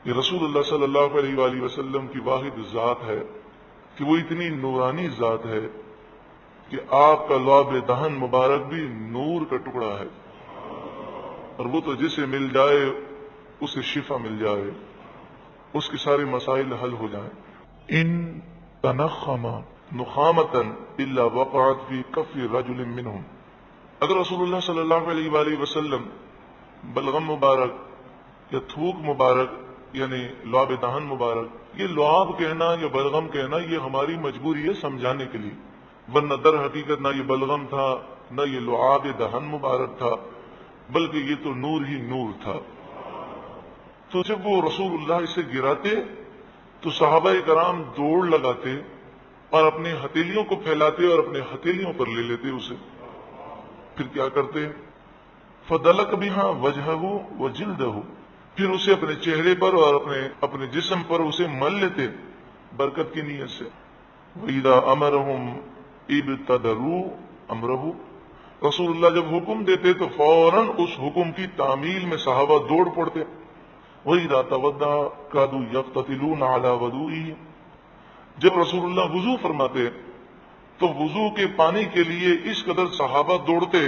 یہ رسول اللہ صلی اللہ علیہ وآلہ وسلم کی واحد ذات ہے کہ وہ اتنی نورانی ذات ہے کہ آپ کا لعاب دہن مبارک بھی نور کا ٹکڑا ہے، اور وہ تو جسے مل جائے اسے شفا مل جائے، اس کے سارے مسائل حل ہو جائیں۔ ان تنخم نخامتا الا وقعت فی کف رجل منہم، اگر رسول اللہ صلی اللہ علیہ وآلہ وسلم بلغم مبارک یا تھوک مبارک یعنی لعاب دہن مبارک، یہ لعاب کہنا یا بلغم کہنا یہ ہماری مجبوری ہے سمجھانے کے لیے، ورنہ در حقیقت نہ یہ بلغم تھا نہ یہ لعاب دہن مبارک تھا، بلکہ یہ تو نور ہی نور تھا۔ تو جب وہ رسول اللہ اسے گراتے تو صحابہ کرام دوڑ لگاتے اور اپنے ہتھیلیوں کو پھیلاتے اور اپنے ہتھیلیوں پر لے لیتے اسے، پھر کیا کرتے؟ فدلک بہا وجہہ وجلدہ، پھر اسے اپنے چہرے پر اور اپنے جسم پر اسے مل لیتے برکت کی نیت سے۔ وَإِذَا أَمَرَهُمْ ابْتَدَرُوا أَمْرَهُ، رسول اللہ جب حکم دیتے تو فوراً اس حکم کی تعمیل میں صحابہ دوڑ پڑتے۔ وَإِذَا تَوَضَّأَ كَادُوا يَقْتَتِلُونَ عَلَى وَضُوئِهِ، جب رسول اللہ وضو فرماتے تو وضو کے پانی کے لیے اس قدر صحابہ دوڑتے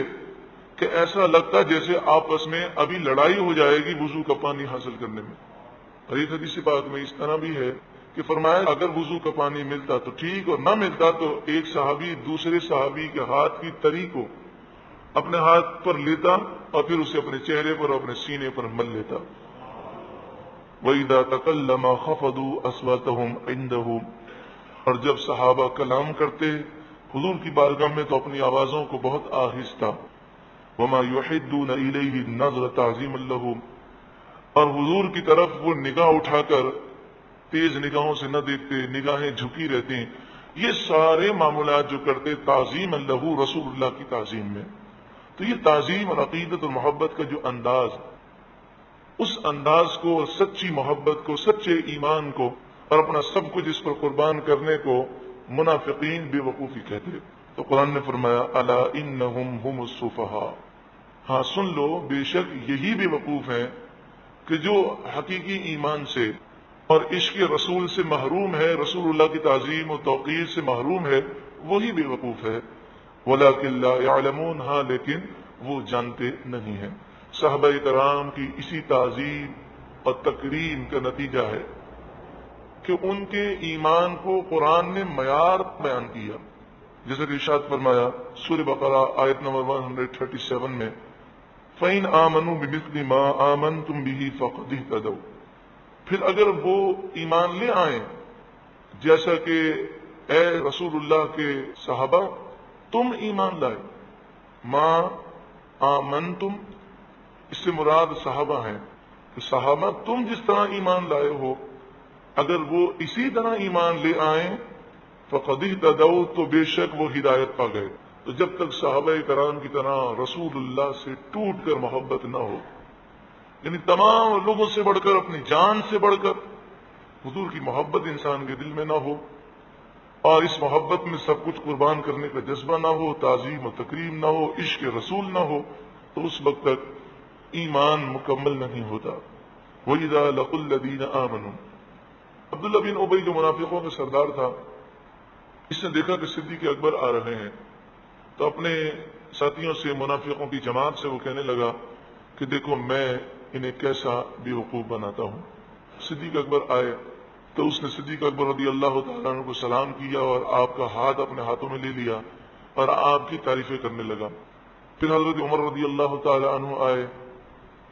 کہ ایسا لگتا جیسے آپس میں ابھی لڑائی ہو جائے گی وضو کا پانی حاصل کرنے میں۔ اور ایک حدیث پاک میں اس طرح بھی ہے کہ فرمایا اگر وضو کا پانی ملتا تو ٹھیک، اور نہ ملتا تو ایک صحابی دوسرے صحابی کے ہاتھ کی تری کو اپنے ہاتھ پر لیتا اور پھر اسے اپنے چہرے پر اور اپنے سینے پر مل لیتا۔ وَإِذَا تَكَلَّمَ خَفَضُوا أَصْوَاتَهُمْ عِنْدَهُ، اور جب صحابہ کلام کرتے حضور کی بارگاہ میں تو اپنی آوازوں کو بہت آہستہ، وَمَا يُحِدُّونَ إِلَيْهِ النَّظْرَ تَعْظِيمًا لَهُ، اور حضور کی طرف وہ نگاہ اٹھا کر تیز نگاہوں سے نہ دیکھتے، نگاہیں جھکی رہتی، یہ سارے معاملات جو کرتے تعظیم اللہ رسول اللہ کی تعظیم میں۔ تو یہ تعظیم اور عقیدت اور محبت کا جو انداز، اس انداز کو، سچی محبت کو، سچے ایمان کو اور اپنا سب کچھ اس پر قربان کرنے کو منافقین بے وقوفی کہتے۔ تو قرآن نے فرمایا الا انہم ہم السفہاء، ہاں سن لو بے شک یہی بے وقوف ہیں کہ جو حقیقی ایمان سے اور عشق رسول سے محروم ہے، رسول اللہ کی تعظیم و توقیر سے محروم ہے، وہی بے وقوف ہے۔ ولکن لا یعلمون، ہاں لیکن وہ جانتے نہیں ہیں۔ صحابہ کرام کی اسی تعظیم اور تکریم کا نتیجہ ہے کہ ان کے ایمان کو قرآن نے معیار بیان کیا، جیسے کہ ارشاد فرمایا سورہ بقرہ آیت نمبر 137 میں فَإِنْ آمَنُوا بِمِثْلِ مَا آمَنْتُمْ بِهِ فَقَدْ اهْتَدَوْا، پھر اگر وہ ایمان لے آئیں جیسا کہ اے رسول اللہ کے صحابہ تم ایمان لائے، ما آمنتم اس سے مراد صحابہ ہیں کہ صحابہ تم جس طرح ایمان لائے ہو اگر وہ اسی طرح ایمان لے آئیں فقد اهتدوا، تو بے شک وہ ہدایت پا گئے۔ تو جب تک صحابہ کرام کی طرح رسول اللہ سے ٹوٹ کر محبت نہ ہو، یعنی تمام لوگوں سے بڑھ کر، اپنی جان سے بڑھ کر حضور کی محبت انسان کے دل میں نہ ہو، اور اس محبت میں سب کچھ قربان کرنے کا جذبہ نہ ہو، تعظیم و تکریم نہ ہو، عشق رسول نہ ہو، تو اس وقت تک ایمان مکمل نہیں ہوتا۔ وَإِذَا لَقُوا الَّذِينَ آمَنُوا، عبداللہ بن ابی جو منافقوں کا سردار تھا، اس نے دیکھا کہ صدیق اکبر آ رہے ہیں تو اپنے ساتھیوں سے، منافقوں کی جماعت سے وہ کہنے لگا کہ دیکھو میں انہیں کیسا بے وقوف بناتا ہوں۔ صدیق اکبر آئے تو اس نے صدیق اکبر رضی اللہ تعالیٰ عنہ کو سلام کیا اور آپ کا ہاتھ اپنے ہاتھوں میں لے لیا اور آپ کی تعریفیں کرنے لگا۔ پھر حضرت عمر رضی اللہ تعالیٰ عنہ آئے،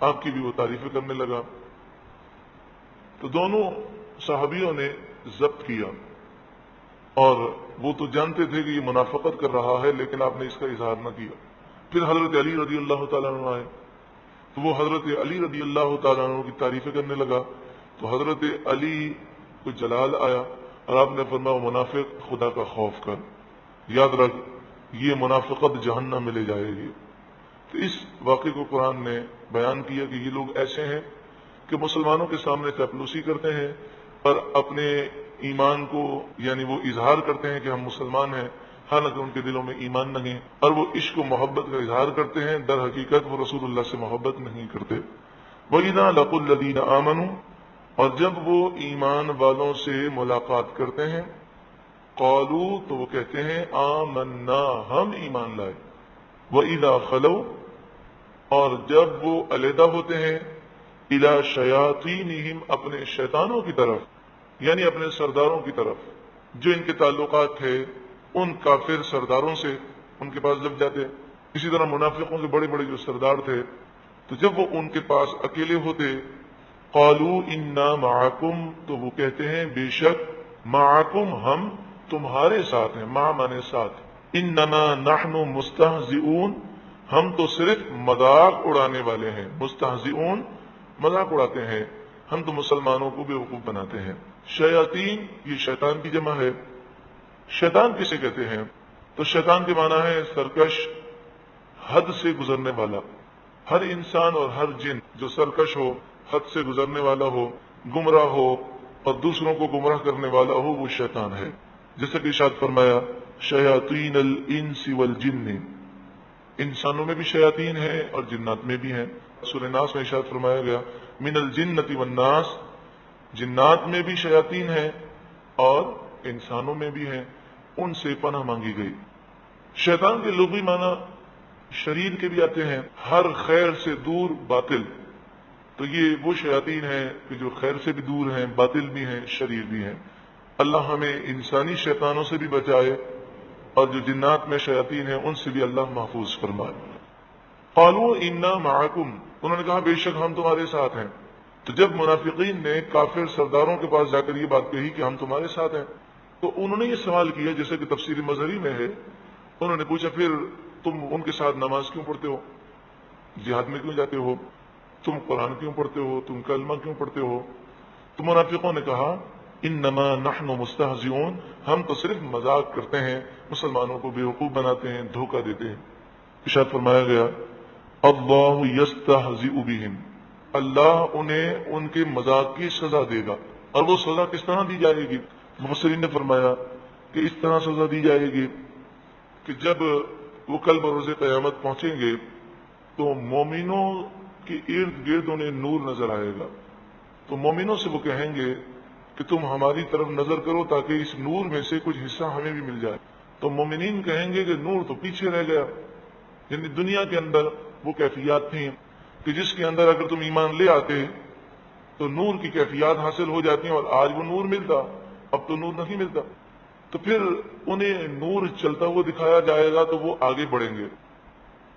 آپ کی بھی وہ تعریفیں کرنے لگا۔ تو دونوں صحابیوں نے ضبط کیا، اور وہ تو جانتے تھے کہ یہ منافقت کر رہا ہے لیکن آپ نے اس کا اظہار نہ کیا۔ پھر حضرت علی رضی اللہ تعالیٰ عنہ آئے تو وہ حضرت علی رضی اللہ تعالیٰ عنہ کی تعریفیں کرنے لگا، تو حضرت علی کو جلال آیا اور آپ نے فرمایا منافق خدا کا خوف کر، یاد رکھ یہ منافقت جہنم میں لے جائے گی۔ تو اس واقعے کو قرآن نے بیان کیا کہ یہ لوگ ایسے ہیں کہ مسلمانوں کے سامنے چاپلوسی کرتے ہیں اور اپنے ایمان کو یعنی وہ اظہار کرتے ہیں کہ ہم مسلمان ہیں، حالانکہ ان کے دلوں میں ایمان نہیں، اور وہ عشق و محبت کا اظہار کرتے ہیں، در حقیقت وہ رسول اللہ سے محبت نہیں کرتے۔ وَإِذَا لَقُوا الَّذِينَ آمَنُوا، اور جب وہ ایمان والوں سے ملاقات کرتے ہیں، قالو تو وہ کہتے ہیں آمنا ہم ایمان لائے، وَإِذَا خَلَوْا اور جب وہ علیحدہ ہوتے ہیں، اِلَى شَيَاطِينِهِمْ اپنے شیطانوں کی طرف، یعنی اپنے سرداروں کی طرف، جو ان کے تعلقات تھے ان کافر سرداروں سے ان کے پاس جب جاتے، اسی طرح منافقوں کے بڑے بڑے جو سردار تھے، تو جب وہ ان کے پاس اکیلے ہوتے، قالوا انا معکم تو وہ کہتے ہیں بے شک معکم ہم تمہارے ساتھ ہیں، مع مانے ساتھ، انما نحن مستہزئون ہم تو صرف مذاق اڑانے والے ہیں، مستہزئون مذاق اڑاتے ہیں، ہم تو مسلمانوں کو بیوقوف بناتے ہیں۔ شیاطین یہ شیطان کی جمع ہے۔ شیطان کسے کہتے ہیں؟ تو شیطان کے معنی ہے سرکش، حد سے گزرنے والا۔ ہر انسان اور ہر جن جو سرکش ہو، حد سے گزرنے والا ہو، گمراہ ہو اور دوسروں کو گمراہ کرنے والا ہو، وہ شیطان ہے۔ جیسا کہ ارشاد فرمایا شیاطین الانس والجن، انسانوں میں بھی شیاطین ہیں اور جنات میں بھی ہیں۔ سورہ ناس میں ارشاد فرمایا گیا من الجنۃ والناس، جنات میں بھی شیاطین ہیں اور انسانوں میں بھی ہیں، ان سے پناہ مانگی گئی۔ شیطان کے لغوی معنی شریر کے بھی آتے ہیں، ہر خیر سے دور باطل، تو یہ وہ شیاطین ہیں کہ جو خیر سے بھی دور ہیں، باطل بھی ہیں، شریر بھی ہیں۔ اللہ ہمیں انسانی شیطانوں سے بھی بچائے اور جو جنات میں شیاطین ہیں ان سے بھی اللہ محفوظ فرمائے۔ قالوا انا معکم انہوں نے کہا بے شک ہم تمہارے ساتھ ہیں۔ تو جب منافقین نے کافر سرداروں کے پاس جا کر یہ بات کہی کہ ہم تمہارے ساتھ ہیں، تو انہوں نے یہ سوال کیا جیسے کہ تفسیر مظہری میں ہے، انہوں نے پوچھا پھر تم ان کے ساتھ نماز کیوں پڑھتے ہو، جہاد میں کیوں جاتے ہو، تم قرآن کیوں پڑھتے ہو، تم کلمہ کیوں پڑھتے ہو؟ تو منافقوں نے کہا انما نحن مستہزئون ہم تو صرف مذاق کرتے ہیں، مسلمانوں کو بیوقوف بناتے ہیں، دھوکہ دیتے ہیں۔ ارشاد فرمایا گیا اللہ یستہزئ بہم اللہ انہیں ان کے مذاق کی سزا دے گا۔ اور وہ سزا کس طرح دی جائے گی؟ مفسرین نے فرمایا کہ اس طرح سزا دی جائے گی کہ جب وہ کل بروز قیامت پہنچیں گے تو مومنوں کے ارد گرد انہیں نور نظر آئے گا، تو مومنوں سے وہ کہیں گے کہ تم ہماری طرف نظر کرو تاکہ اس نور میں سے کچھ حصہ ہمیں بھی مل جائے۔ تو مومنین کہیں گے کہ نور تو پیچھے رہ گیا، یعنی دنیا کے اندر وہ کیفیات تھیں کہ جس کے اندر اگر تم ایمان لے آتے تو نور کی کیفیات حاصل ہو جاتی ہیں، اور آج وہ نور ملتا، اب تو نور نہیں ملتا۔ تو پھر انہیں نور چلتا ہوا دکھایا جائے گا تو وہ آگے بڑھیں گے،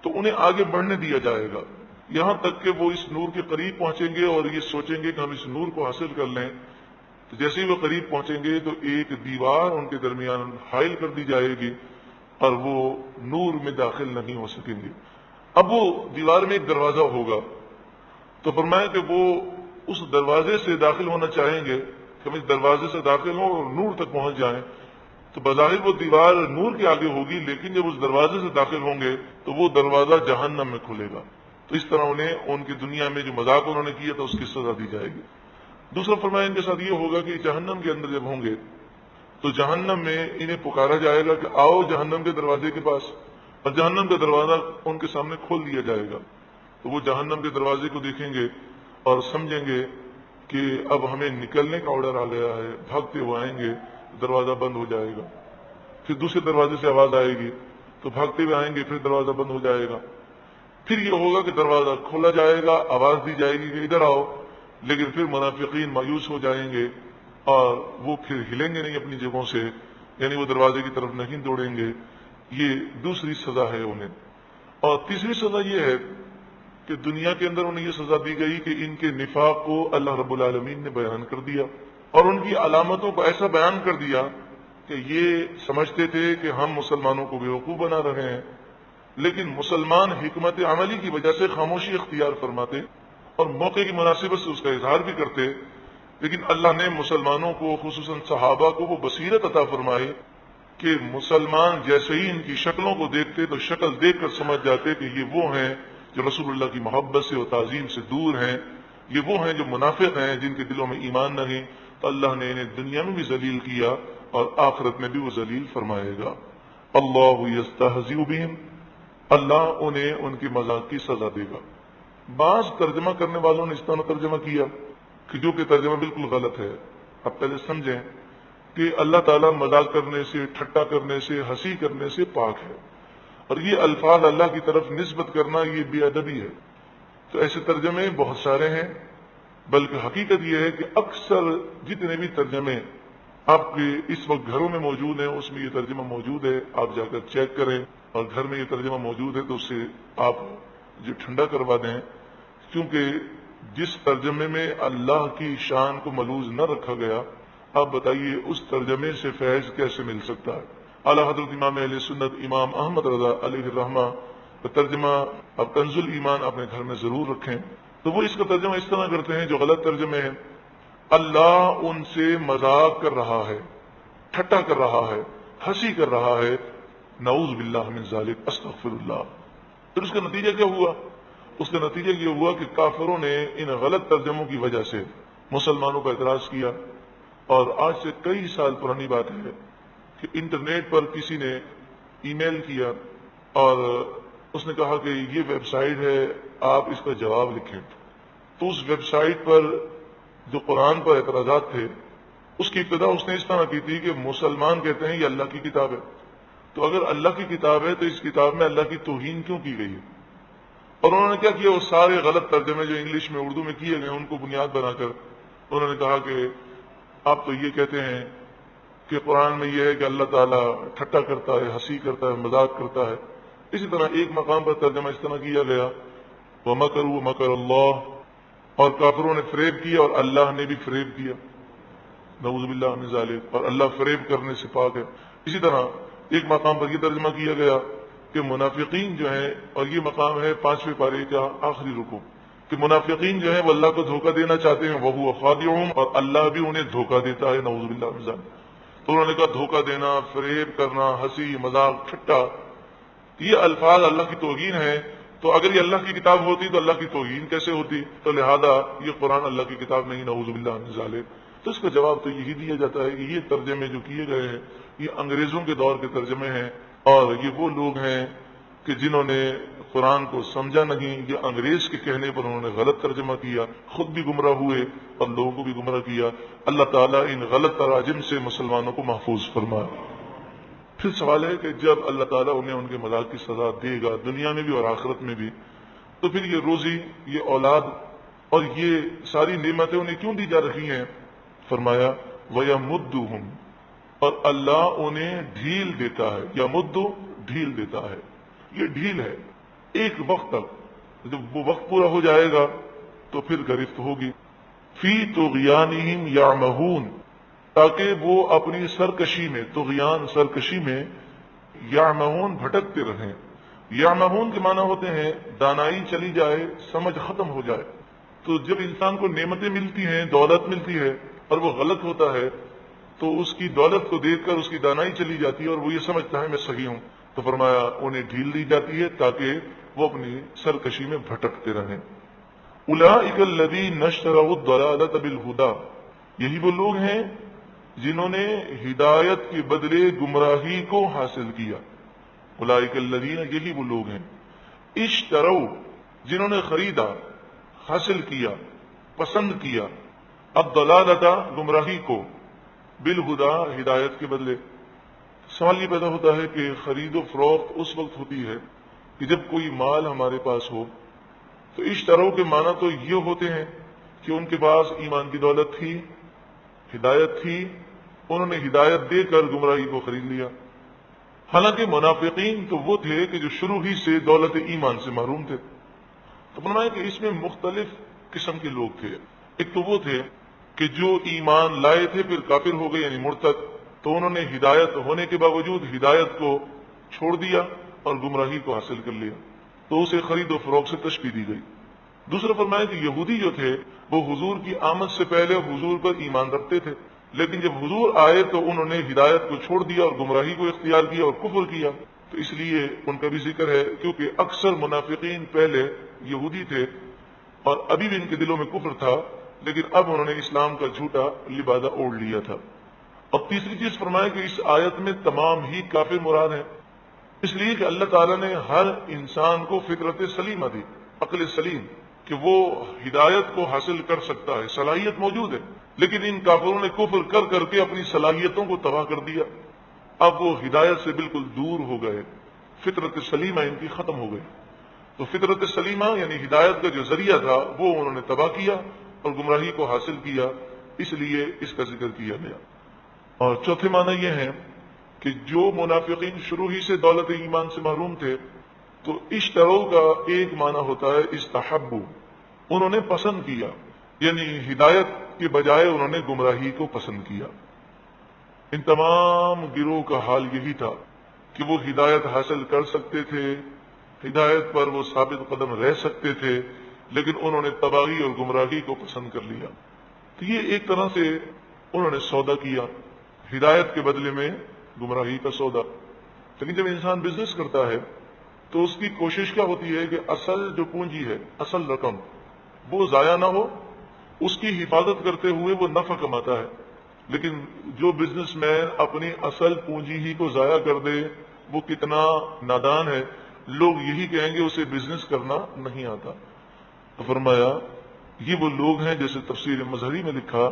تو انہیں آگے بڑھنے دیا جائے گا یہاں تک کہ وہ اس نور کے قریب پہنچیں گے اور یہ سوچیں گے کہ ہم اس نور کو حاصل کر لیں۔ تو جیسے ہی وہ قریب پہنچیں گے تو ایک دیوار ان کے درمیان حائل کر دی جائے گی اور وہ نور میں داخل نہیں ہو سکیں گے۔ اب وہ دیوار میں ایک دروازہ ہوگا، تو فرمایا کہ وہ اس دروازے سے داخل ہونا چاہیں گے کہ ہم اس دروازے سے داخل ہوں اور نور تک پہنچ جائیں، تو بظاہر وہ دیوار نور کے آگے ہوگی، لیکن جب اس دروازے سے داخل ہوں گے تو وہ دروازہ جہنم میں کھلے گا۔ تو اس طرح انہیں ان کی دنیا میں جو مذاق انہوں نے کیا تھا اس کی سزا دی جائے گی۔ دوسرا فرمایا ان کے ساتھ یہ ہوگا کہ جہنم کے اندر جب ہوں گے تو جہنم میں انہیں پکارا جائے گا کہ آؤ جہنم کے دروازے کے پاس، اور جہنم کا دروازہ ان کے سامنے کھول دیا جائے گا۔ تو وہ جہنم کے دروازے کو دیکھیں گے اور سمجھیں گے کہ اب ہمیں نکلنے کا آرڈر آ گیا ہے، بھاگتے ہوئے آئیں گے، دروازہ بند ہو جائے گا۔ پھر دوسرے دروازے سے آواز آئے گی تو بھاگتے ہوئے آئیں گے، پھر دروازہ بند ہو جائے گا۔ پھر یہ ہوگا کہ دروازہ کھولا جائے گا، آواز دی جائے گی کہ ادھر آؤ، لیکن پھر منافقین مایوس ہو جائیں گے اور وہ پھر ہلیں گے نہیں اپنی جگہوں سے، یعنی وہ دروازے کی طرف نہیں دوڑیں گے۔ یہ دوسری سزا ہے انہیں۔ اور تیسری سزا یہ ہے کہ دنیا کے اندر انہیں یہ سزا دی گئی کہ ان کے نفاق کو اللہ رب العالمین نے بیان کر دیا اور ان کی علامتوں کو ایسا بیان کر دیا کہ یہ سمجھتے تھے کہ ہم مسلمانوں کو بیوقوف بنا رہے ہیں، لیکن مسلمان حکمت عملی کی وجہ سے خاموشی اختیار فرماتے اور موقع کی مناسبت سے اس کا اظہار بھی کرتے، لیکن اللہ نے مسلمانوں کو خصوصاً صحابہ کو وہ بصیرت عطا فرمائی کہ مسلمان جیسے ہی ان کی شکلوں کو دیکھتے تو شکل دیکھ کر سمجھ جاتے کہ یہ وہ ہیں جو رسول اللہ کی محبت سے اور تعظیم سے دور ہیں، یہ وہ ہیں جو منافق ہیں جن کے دلوں میں ایمان نہیں۔ تو اللہ نے انہیں دنیا میں بھی ذلیل کیا اور آخرت میں بھی وہ ذلیل فرمائے گا۔ اللہ یستہزئ بہم اللہ انہیں ان کی مذاق کی سزا دے گا۔ بعض ترجمہ کرنے والوں نے اس طرح ترجمہ کیا کہ جو کہ ترجمہ بالکل غلط ہے۔ اب پہلے سمجھیں کہ اللہ تعالیٰ مذاق کرنے سے، ٹھٹا کرنے سے، ہنسی کرنے سے پاک ہے، اور یہ الفاظ اللہ کی طرف نسبت کرنا یہ بے ادبی ہے۔ تو ایسے ترجمے بہت سارے ہیں، بلکہ حقیقت یہ ہے کہ اکثر جتنے بھی ترجمے آپ کے اس وقت گھروں میں موجود ہیں اس میں یہ ترجمہ موجود ہے، آپ جا کر چیک کریں، اور گھر میں یہ ترجمہ موجود ہے تو اس سے آپ جو ٹھنڈا کروا دیں، کیونکہ جس ترجمے میں اللہ کی شان کو ملوث نہ رکھا گیا، آپ بتائیے اس ترجمے سے فیض کیسے مل سکتا ہے۔ اعلیٰ حضرت امام اہل سنت امام احمد رضا علیہ الرحمہ کا ترجمہ اب کنز الایمان اپنے گھر میں ضرور رکھیں، تو وہ اس کا ترجمہ اس طرح کرتے ہیں جو غلط ترجمے ہیں: اللہ ان سے مذاق کر رہا ہے، ٹھٹا کر رہا ہے، ہنسی کر رہا ہے، نعوذ باللہ من ذالک، استغفر اللہ۔ پھر اس کا نتیجہ کیا ہوا؟ اس کا نتیجہ یہ ہوا کہ کافروں نے ان غلط ترجموں کی وجہ سے مسلمانوں پر اعتراض کیا، اور آج سے کئی سال پرانی بات ہے کہ انٹرنیٹ پر کسی نے ای میل کیا اور اس نے کہا کہ یہ ویب سائٹ ہے، آپ اس کا جواب لکھیں۔ تو اس ویب سائٹ پر جو قرآن پر اعتراضات تھے اس کی ابتدا اس نے اس طرح کی تھی کہ مسلمان کہتے ہیں یہ اللہ کی کتاب ہے، تو اگر اللہ کی کتاب ہے تو اس کتاب میں اللہ کی توہین کیوں کی گئی ہے؟ اور انہوں نے کیا کیا، وہ سارے غلط ترجمے جو انگلش میں اردو میں کیے گئے ان کو بنیاد بنا کر انہوں نے کہا کہ آپ تو یہ کہتے ہیں کہ قرآن میں یہ ہے کہ اللہ تعالیٰ ٹھٹا کرتا ہے، ہنسی کرتا ہے، مذاق کرتا ہے۔ اسی طرح ایک مقام پر ترجمہ اس طرح کیا گیا: وَمَكَرُوا وَمَكَرَ اللَّهُ، اور کافروں نے فریب کیا اور اللہ نے بھی فریب کیا، نعوذ باللہ من ذالک، اور اللہ فریب کرنے سے پاک ہے۔ اسی طرح ایک مقام پر یہ ترجمہ کیا گیا کہ منافقین جو ہیں، اور یہ مقام ہے 5ویں پارے کا آخری رکوع، کہ منافقین جو ہیں وہ اللہ کو دھوکہ دینا چاہتے ہیں، وَهُوَ خَادِعُهُمْ، اور اللہ بھی انہیں دھوکہ دیتا ہے، نعوذ باللہ من ذالک۔ تو انہوں نے کہا دھوکہ دینا، فریب کرنا، ہنسی مذاق ٹھٹا، یہ الفاظ اللہ کی توہین ہے۔ تو اگر یہ اللہ کی کتاب ہوتی تو اللہ کی توہین کیسے ہوتی؟ تو لہذا یہ قرآن اللہ کی کتاب نہیں، نعوذ باللہ من ذالک۔ تو اس کا جواب تو یہی دیا جاتا ہے کہ یہ ترجمے جو کیے گئے ہیں یہ انگریزوں کے دور کے ترجمے ہیں، اور یہ وہ لوگ ہیں کہ جنہوں نے قرآن کو سمجھا نہیں، یہ انگریز کے کہنے پر انہوں نے غلط ترجمہ کیا، خود بھی گمراہ ہوئے اور لوگوں کو بھی گمراہ کیا۔ اللہ تعالیٰ ان غلط تراجم سے مسلمانوں کو محفوظ فرمائے۔ پھر سوال ہے کہ جب اللہ تعالیٰ انہیں ان کے مذاق کی سزا دے گا دنیا میں بھی اور آخرت میں بھی، تو پھر یہ روزی، یہ اولاد اور یہ ساری نعمتیں انہیں کیوں دی جا رہی ہیں؟ فرمایا وَيَمُدُّهُمْ، اور اللہ انہیں ڈھیل دیتا ہے، یمد ڈھیل دیتا ہے، یہ ڈھیل ہے ایک وقت تک، جب وہ وقت پورا ہو جائے گا تو پھر گرفت ہوگی۔ فی طغیانہم یعمہون، تاکہ وہ اپنی سرکشی میں، طغیان سرکشی میں، یعمہون بھٹکتے رہیں۔ یعمہون کے معنی ہوتے ہیں دانائی چلی جائے، سمجھ ختم ہو جائے۔ تو جب انسان کو نعمتیں ملتی ہیں، دولت ملتی ہے اور وہ غلط ہوتا ہے تو اس کی دولت کو دیکھ کر اس کی دانائی چلی جاتی ہے اور وہ یہ سمجھتا ہے میں صحیح ہوں، تو فرمایا انہیں ڈھیل دی جاتی ہے تاکہ وہ اپنی سرکشی میں بھٹکتے رہیں۔ اولئک الذین اشتروا الضلالۃ بالہدی، یہی وہ لوگ ہیں جنہوں نے ہدایت کے بدلے گمراہی کو حاصل کیا۔ اولئک الذین، یہی وہ لوگ ہیں، اشتروا، جنہوں نے خریدا، حاصل کیا، پسند کیا، الضلالۃ، گمراہی کو، بالہدی، ہدایت کے بدلے۔ سوال یہ پیدا ہوتا ہے کہ خرید و فروخت اس وقت ہوتی ہے کہ جب کوئی مال ہمارے پاس ہو، تو اشتروا کے معنی تو یہ ہوتے ہیں کہ ان کے پاس ایمان کی دولت تھی، ہدایت تھی، انہوں نے ہدایت دے کر گمراہی کو خرید لیا۔ حالانکہ منافقین تو وہ تھے کہ جو شروع ہی سے دولت ایمان سے محروم تھے۔ تو فرمایا کہ اس میں مختلف قسم کے لوگ تھے۔ ایک تو وہ تھے کہ جو ایمان لائے تھے پھر کافر ہو گئے، یعنی مرتد، تو انہوں نے ہدایت ہونے کے باوجود ہدایت کو چھوڑ دیا اور گمراہی کو حاصل کر لیا، تو اسے خرید و فروخت سے تشبیہ دی گئی۔ دوسرا فرمایا کہ یہودی جو تھے وہ حضور کی آمد سے پہلے حضور پر ایمان رکھتے تھے، لیکن جب حضور آئے تو انہوں نے ہدایت کو چھوڑ دیا اور گمراہی کو اختیار کیا اور کفر کیا، تو اس لیے ان کا بھی ذکر ہے، کیونکہ اکثر منافقین پہلے یہودی تھے اور ابھی بھی ان کے دلوں میں کفر تھا، لیکن اب انہوں نے اسلام کا جھوٹا لبادہ اوڑھ لیا تھا۔ اور تیسری چیز فرمایا کہ اس آیت میں تمام ہی کافر مراد ہیں، اس لیے کہ اللہ تعالیٰ نے ہر انسان کو فطرت سلیمہ دی، عقل سلیم، کہ وہ ہدایت کو حاصل کر سکتا ہے، صلاحیت موجود ہے، لیکن ان کافروں نے کفر کر کر کے اپنی صلاحیتوں کو تباہ کر دیا. اب وہ ہدایت سے بالکل دور ہو گئے، فطرت سلیمہ ان کی ختم ہو گئی. تو فطرت سلیمہ یعنی ہدایت کا جو ذریعہ تھا وہ انہوں نے تباہ کیا اور گمراہی کو حاصل کیا، اس لیے اس کا ذکر کیا گیا. اور چوتھے معنی یہ ہے کہ جو منافقین شروع ہی سے دولت ایمان سے محروم تھے، تو اشترو کا ایک معنی ہوتا ہے استحبو، انہوں نے پسند کیا، یعنی ہدایت کے بجائے انہوں نے گمراہی کو پسند کیا. ان تمام گروہ کا حال یہی تھا کہ وہ ہدایت حاصل کر سکتے تھے، ہدایت پر وہ ثابت قدم رہ سکتے تھے، لیکن انہوں نے تباہی اور گمراہی کو پسند کر لیا. تو یہ ایک طرح سے انہوں نے سودا کیا، ہدایت کے بدلے میں گمراہی کا سودا. لیکن جب انسان بزنس کرتا ہے تو اس کی کوشش کیا ہوتی ہے کہ اصل جو پونجی ہے، اصل رقم، وہ ضائع نہ ہو، اس کی حفاظت کرتے ہوئے وہ نفع کماتا ہے. لیکن جو بزنس مین اپنی اصل پونجی ہی کو ضائع کر دے وہ کتنا نادان ہے. لوگ یہی کہیں گے اسے بزنس کرنا نہیں آتا. تو فرمایا یہ وہ لوگ ہیں جیسے تفسیر مظہری میں لکھا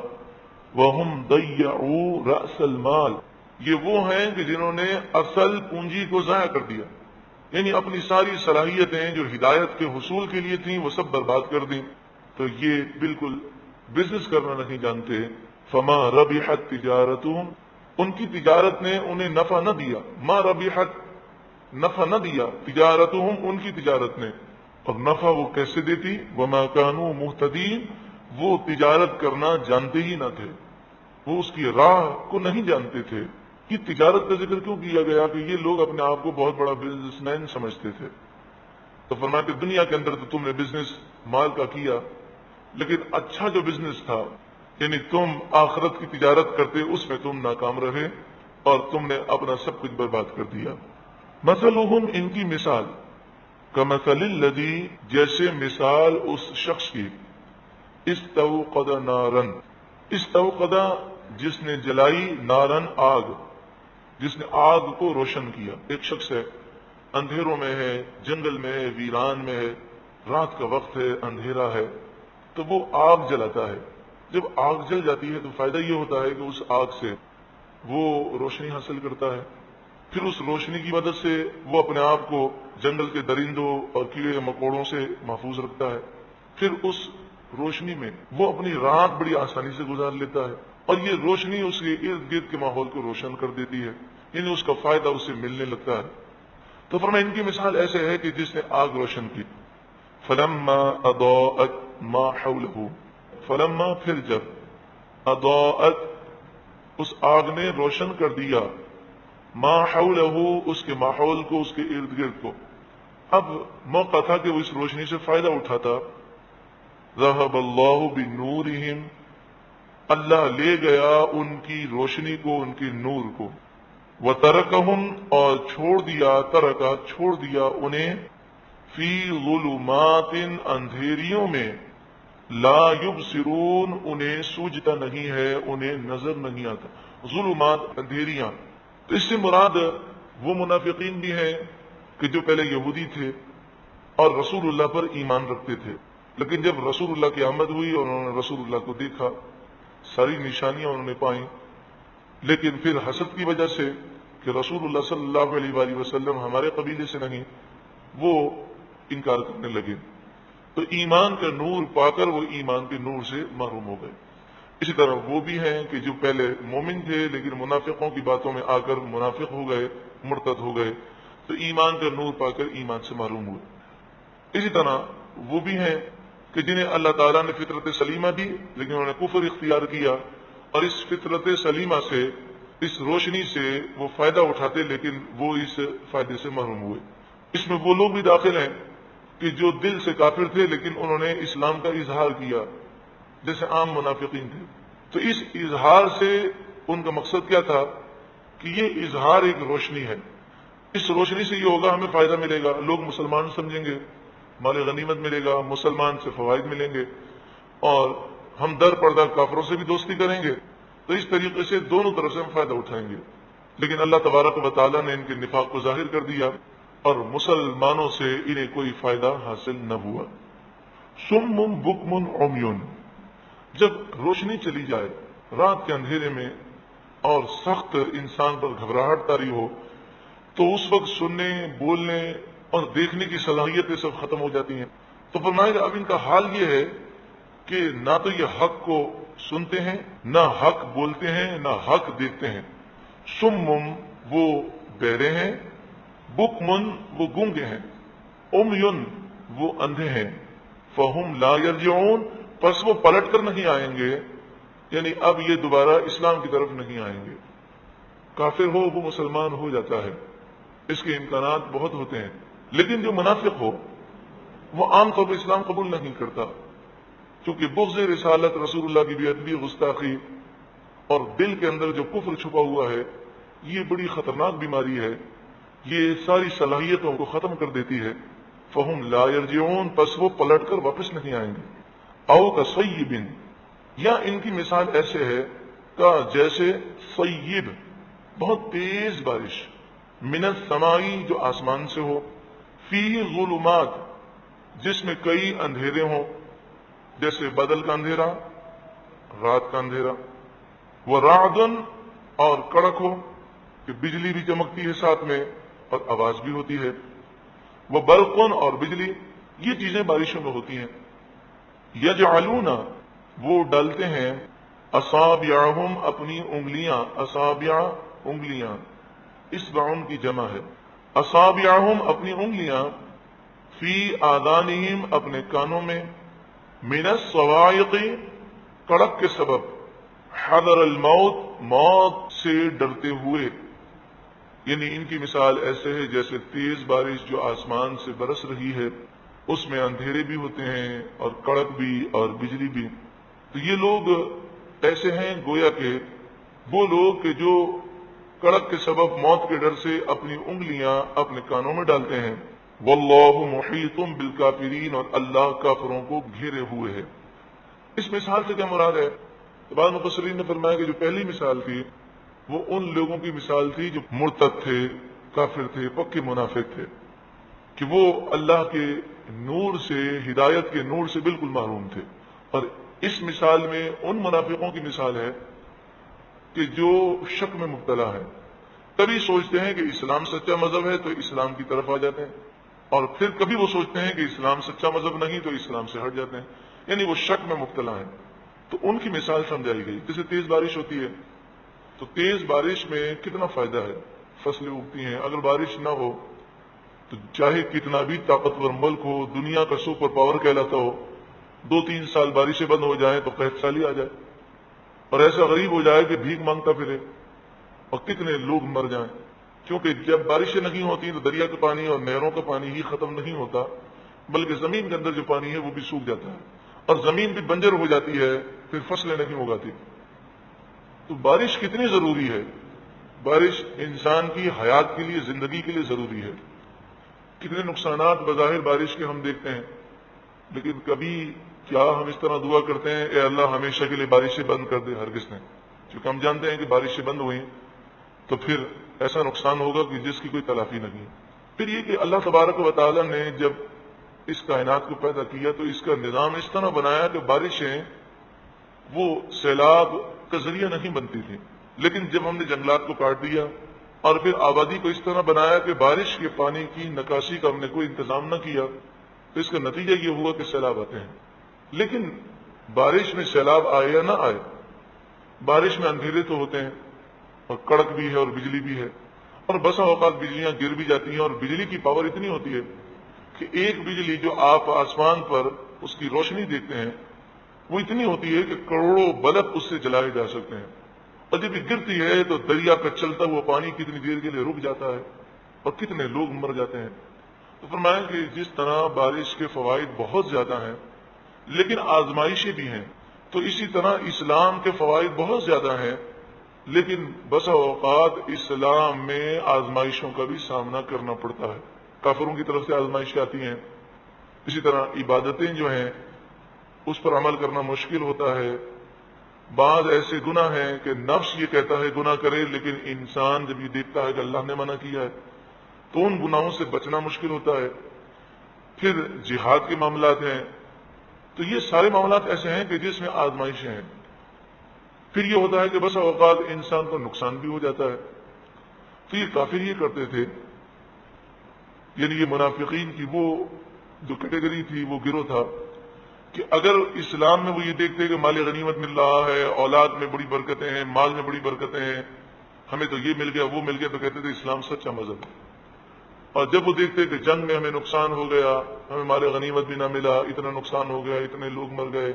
وَهُمْ ضَيَّعُوا رَأْسَ الْمَالِ، یہ وہ ہیں کہ جنہوں نے اصل پونجی کو ضائع کر دیا، یعنی اپنی ساری صلاحیتیں جو ہدایت کے حصول کے لیے تھیں وہ سب برباد کر دیں. تو یہ بالکل بزنس کرنا نہیں جانتے. فما ربحت تجارتهم، ان کی تجارت نے انہیں نفع نہ دیا. ما ربحت، نفع نہ دیا، تجارتهم ان کی تجارت نے. اور نفع وہ کیسے دیتی؟ وما كانوا مهتدين، وہ تجارت کرنا جانتے ہی نہ تھے، وہ اس کی راہ کو نہیں جانتے تھے. یہ تجارت کا ذکر کیوں کیا گیا؟ کہ یہ لوگ اپنے آپ کو بہت بڑا بزنس مین سمجھتے تھے. تو فرمایا کہ دنیا کے اندر تو تم نے بزنس مال کا کیا، لیکن اچھا جو بزنس تھا، یعنی تم آخرت کی تجارت کرتے، اس میں تم ناکام رہے اور تم نے اپنا سب کچھ برباد کر دیا. مثلہم، ان کی مثال، کمثل الذی، جیسے مثال اس شخص کی، استوقد نارن، استوقد جس نے جلائی، نارن آگ، جس نے آگ کو روشن کیا. ایک شخص ہے، اندھیروں میں ہے، جنگل میں ہے، ویران میں ہے، رات کا وقت ہے، اندھیرا ہے، تو وہ آگ جلاتا ہے. جب آگ جل جاتی ہے تو فائدہ یہ ہوتا ہے کہ اس آگ سے وہ روشنی حاصل کرتا ہے. پھر اس روشنی کی مدد سے وہ اپنے آپ کو جنگل کے درندوں اور کیڑے مکوڑوں سے محفوظ رکھتا ہے. پھر اس روشنی میں وہ اپنی رات بڑی آسانی سے گزار لیتا ہے، اور یہ روشنی اس کے ارد گرد کے ماحول کو روشن کر دیتی ہے، یعنی اس کا فائدہ اسے ملنے لگتا ہے. تو فرمایا ان کی مثال ایسے ہے کہ جس نے آگ روشن کی. فلما اضاءت ما حوله، فلما پھر جب، اضاءت اس آگ نے روشن کر دیا، ما حوله اس کے ماحول کو، اس کے ارد گرد کو. اب موقع تھا کہ وہ اس روشنی سے فائدہ اٹھاتا. ذهب اللہ بنورہم، اللہ لے گیا ان کی روشنی کو، ان کے نور کو. وترکہم، اور چھوڑ دیا، ترکا چھوڑ دیا انہیں، فی ظلمات اندھیریوں میں، لا یبصرون انہیں سوجتا نہیں ہے، انہیں نظر نہیں آتا. ظلمات اندھیریاں، تو اس سے مراد وہ منافقین بھی ہیں کہ جو پہلے یہودی تھے اور رسول اللہ پر ایمان رکھتے تھے، لیکن جب رسول اللہ کی آمد ہوئی اور انہوں نے رسول اللہ کو دیکھا، ساری نشانیاں انہوں نے پائیں، لیکن پھر حسد کی وجہ سے کہ رسول اللہ صلی اللہ علیہ وآلہ وسلم ہمارے قبیلے سے نہیں، وہ انکار کرنے لگے. تو ایمان کا نور پا کر وہ ایمان کے نور سے محروم ہو گئے. اسی طرح وہ بھی ہیں کہ جو پہلے مومن تھے لیکن منافقوں کی باتوں میں آ کر منافق ہو گئے، مرتد ہو گئے، تو ایمان کا نور پا کر ایمان سے محروم ہوئے. اسی طرح وہ بھی ہیں کہ جنہیں اللہ تعالیٰ نے فطرت سلیمہ دی لیکن انہوں نے کفر اختیار کیا، اور اس فطرت سلیمہ سے، اس روشنی سے وہ فائدہ اٹھاتے لیکن وہ اس فائدے سے محروم ہوئے. اس میں وہ لوگ بھی داخل ہیں کہ جو دل سے کافر تھے لیکن انہوں نے اسلام کا اظہار کیا، جیسے عام منافقین تھے. تو اس اظہار سے ان کا مقصد کیا تھا کہ یہ اظہار ایک روشنی ہے، اس روشنی سے یہ ہوگا ہمیں فائدہ ملے گا، لوگ مسلمان سمجھیں گے، مال غنیمت ملے گا، مسلمان سے فوائد ملیں گے، اور ہم در پردہ کافروں سے بھی دوستی کریں گے. تو اس طریقے سے دونوں طرف سے ہم فائدہ اٹھائیں گے. لیکن اللہ تبارک و تعالیٰ نے ان کے نفاق کو ظاہر کر دیا اور مسلمانوں سے انہیں کوئی فائدہ حاصل نہ ہوا. سم بکم عمیون، جب روشنی چلی جائے رات کے اندھیرے میں اور سخت انسان پر گھبراہٹ طاری ہو تو اس وقت سننے، بولنے اور دیکھنے کی صلاحیتیں سب ختم ہو جاتی ہیں. تو فرمایا کہ اب ان کا حال یہ ہے کہ نہ تو یہ حق کو سنتے ہیں، نہ حق بولتے ہیں، نہ حق دیکھتے ہیں. سمم وہ بہرے ہیں، بکمن وہ گونگے ہیں، امیون وہ اندھے ہیں. فہم لا یرجعون، پس وہ پلٹ کر نہیں آئیں گے، یعنی اب یہ دوبارہ اسلام کی طرف نہیں آئیں گے. کافر ہو وہ مسلمان ہو جاتا ہے، اس کے امکانات بہت ہوتے ہیں، لیکن جو منافق ہو وہ عام طور پر اسلام قبول نہیں کرتا، کیونکہ بغض رسالت، رسول اللہ کی بے ادبی، گستاخی اور دل کے اندر جو کفر چھپا ہوا ہے، یہ بڑی خطرناک بیماری ہے، یہ ساری صلاحیتوں کو ختم کر دیتی ہے. فہم لا یرجعون، پس وہ پلٹ کر واپس نہیں آئیں گے. او کصیب، یا ان کی مثال ایسے ہے کا جیسے صیب بہت تیز بارش، من السمائی جو آسمان سے ہو، فی ظلمات جس میں کئی اندھیرے ہوں، جیسے بدل کا اندھیرا، رات کا اندھیرا، وہ رعدن اور کڑک ہو کہ بجلی بھی چمکتی ہے ساتھ میں اور آواز بھی ہوتی ہے، وہ برقن اور بجلی، یہ چیزیں بارشوں میں ہوتی ہیں. یجعلون وہ ڈالتے ہیں، اصابعہم اپنی انگلیاں، اصابع انگلیاں، اصبعن کی جمع ہے، اصابعہم اپنی انگلیاں، فی آذانہم اپنے کانوں میں، من الصواعق کڑک کے سبب، حذر الموت موت سے ڈرتے ہوئے. یعنی ان کی مثال ایسے ہے جیسے تیز بارش جو آسمان سے برس رہی ہے، اس میں اندھیرے بھی ہوتے ہیں اور کڑک بھی اور بجلی بھی. تو یہ لوگ ایسے ہیں گویا کہ وہ لوگ کہ جو کڑک کے سبب موت کے ڈر سے اپنی انگلیاں اپنے کانوں میں ڈالتے ہیں. واللہ محیط بالکافرین، اور اللہ کافروں کو گھیرے ہوئے ہے. اس مثال سے کیا مراد ہے؟ تو بعض مفسرین نے فرمایا کہ جو پہلی مثال تھی وہ ان لوگوں کی مثال تھی جو مرتد تھے، کافر تھے، پکے منافق تھے، کہ وہ اللہ کے نور سے، ہدایت کے نور سے بالکل محروم تھے. اور اس مثال میں ان منافقوں کی مثال ہے کہ جو شک میں مبتلا ہے، کبھی سوچتے ہیں کہ اسلام سچا مذہب ہے تو اسلام کی طرف آ جاتے ہیں، اور پھر کبھی وہ سوچتے ہیں کہ اسلام سچا مذہب نہیں تو اسلام سے ہٹ جاتے ہیں، یعنی وہ شک میں مبتلا ہیں. تو ان کی مثال سمجھائی گئی. جیسے تیز بارش ہوتی ہے تو تیز بارش میں کتنا فائدہ ہے، فصلیں اگتی ہیں. اگر بارش نہ ہو تو چاہے کتنا بھی طاقتور ملک ہو، دنیا کا سپر پاور کہلاتا ہو، 2-3 سال بارشیں بند ہو جائیں تو قحط سالی آ جائے اور ایسا غریب ہو جائے کہ بھیک مانگتا پھرے اور کتنے لوگ مر جائیں. کیونکہ جب بارشیں نہیں ہوتی تو دریا کا پانی اور نہروں کا پانی ہی ختم نہیں ہوتا، بلکہ زمین کے اندر جو پانی ہے وہ بھی سوکھ جاتا ہے اور زمین بھی بنجر ہو جاتی ہے، پھر فصلیں نہیں اگاتی. تو بارش کتنی ضروری ہے، بارش انسان کی حیات کے لیے، زندگی کے لیے ضروری ہے. کتنے نقصانات بظاہر بارش کے ہم دیکھتے ہیں، لیکن کبھی کیا ہم اس طرح دعا کرتے ہیں اے اللہ ہمیشہ کے لیے بارشیں بند کر دے؟ ہرگز نہیں. کیونکہ ہم جانتے ہیں کہ بارشیں بند ہوئیں تو پھر ایسا نقصان ہوگا کہ جس کی کوئی تلافی نہیں. پھر یہ کہ اللہ تبارک و تعالیٰ نے جب اس کائنات کو پیدا کیا تو اس کا نظام اس طرح بنایا کہ بارشیں وہ سیلاب کا ذریعہ نہیں بنتی تھی، لیکن جب ہم نے جنگلات کو کاٹ دیا اور پھر آبادی کو اس طرح بنایا کہ بارش کے پانی کی نکاسی کا ہم نے کوئی انتظام نہ کیا تو اس کا نتیجہ یہ ہوا کہ سیلاب آتے ہیں. لیکن بارش میں سیلاب آئے یا نہ آئے، بارش میں اندھیرے تو ہوتے ہیں اور کڑک بھی ہے اور بجلی بھی ہے، اور بسا اوقات بجلیاں گر بھی جاتی ہیں. اور بجلی کی پاور اتنی ہوتی ہے کہ ایک بجلی جو آپ آسمان پر اس کی روشنی دیکھتے ہیں وہ اتنی ہوتی ہے کہ کروڑوں بلب اس سے جلائے جا سکتے ہیں. اور جب یہ گرتی ہے تو دریا کا چلتا ہوا پانی کتنی دیر کے لیے رک جاتا ہے اور کتنے لوگ مر جاتے ہیں. تو فرمایا کہ جس طرح بارش کے فوائد بہت زیادہ ہیں لیکن آزمائشیں بھی ہیں، تو اسی طرح اسلام کے فوائد بہت زیادہ ہیں لیکن بسا اوقات اسلام میں آزمائشوں کا بھی سامنا کرنا پڑتا ہے. کافروں کی طرف سے آزمائشیں آتی ہیں. اسی طرح عبادتیں جو ہیں اس پر عمل کرنا مشکل ہوتا ہے. بعض ایسے گناہ ہیں کہ نفس یہ کہتا ہے گناہ کرے، لیکن انسان جب یہ دیکھتا ہے کہ اللہ نے منع کیا ہے تو ان گناہوں سے بچنا مشکل ہوتا ہے. پھر جہاد کے معاملات ہیں، تو یہ سارے معاملات ایسے ہیں کہ جس میں آزمائشیں ہیں. پھر یہ ہوتا ہے کہ بس اوقات انسان کو نقصان بھی ہو جاتا ہے. تو یہ کافر یہ کرتے تھے، یعنی یہ منافقین کی وہ جو کیٹیگری تھی، وہ گروہ تھا کہ اگر اسلام میں وہ یہ دیکھتے کہ مال غنیمت مل رہا ہے، اولاد میں بڑی برکتیں ہیں، مال میں بڑی برکتیں ہیں، ہمیں تو یہ مل گیا وہ مل گیا، تو کہتے تھے اسلام سچا مذہب ہے. اور جب وہ دیکھتے کہ جنگ میں ہمیں نقصان ہو گیا، ہمیں مال غنیمت بھی نہ ملا، اتنا نقصان ہو گیا، اتنے لوگ مر گئے،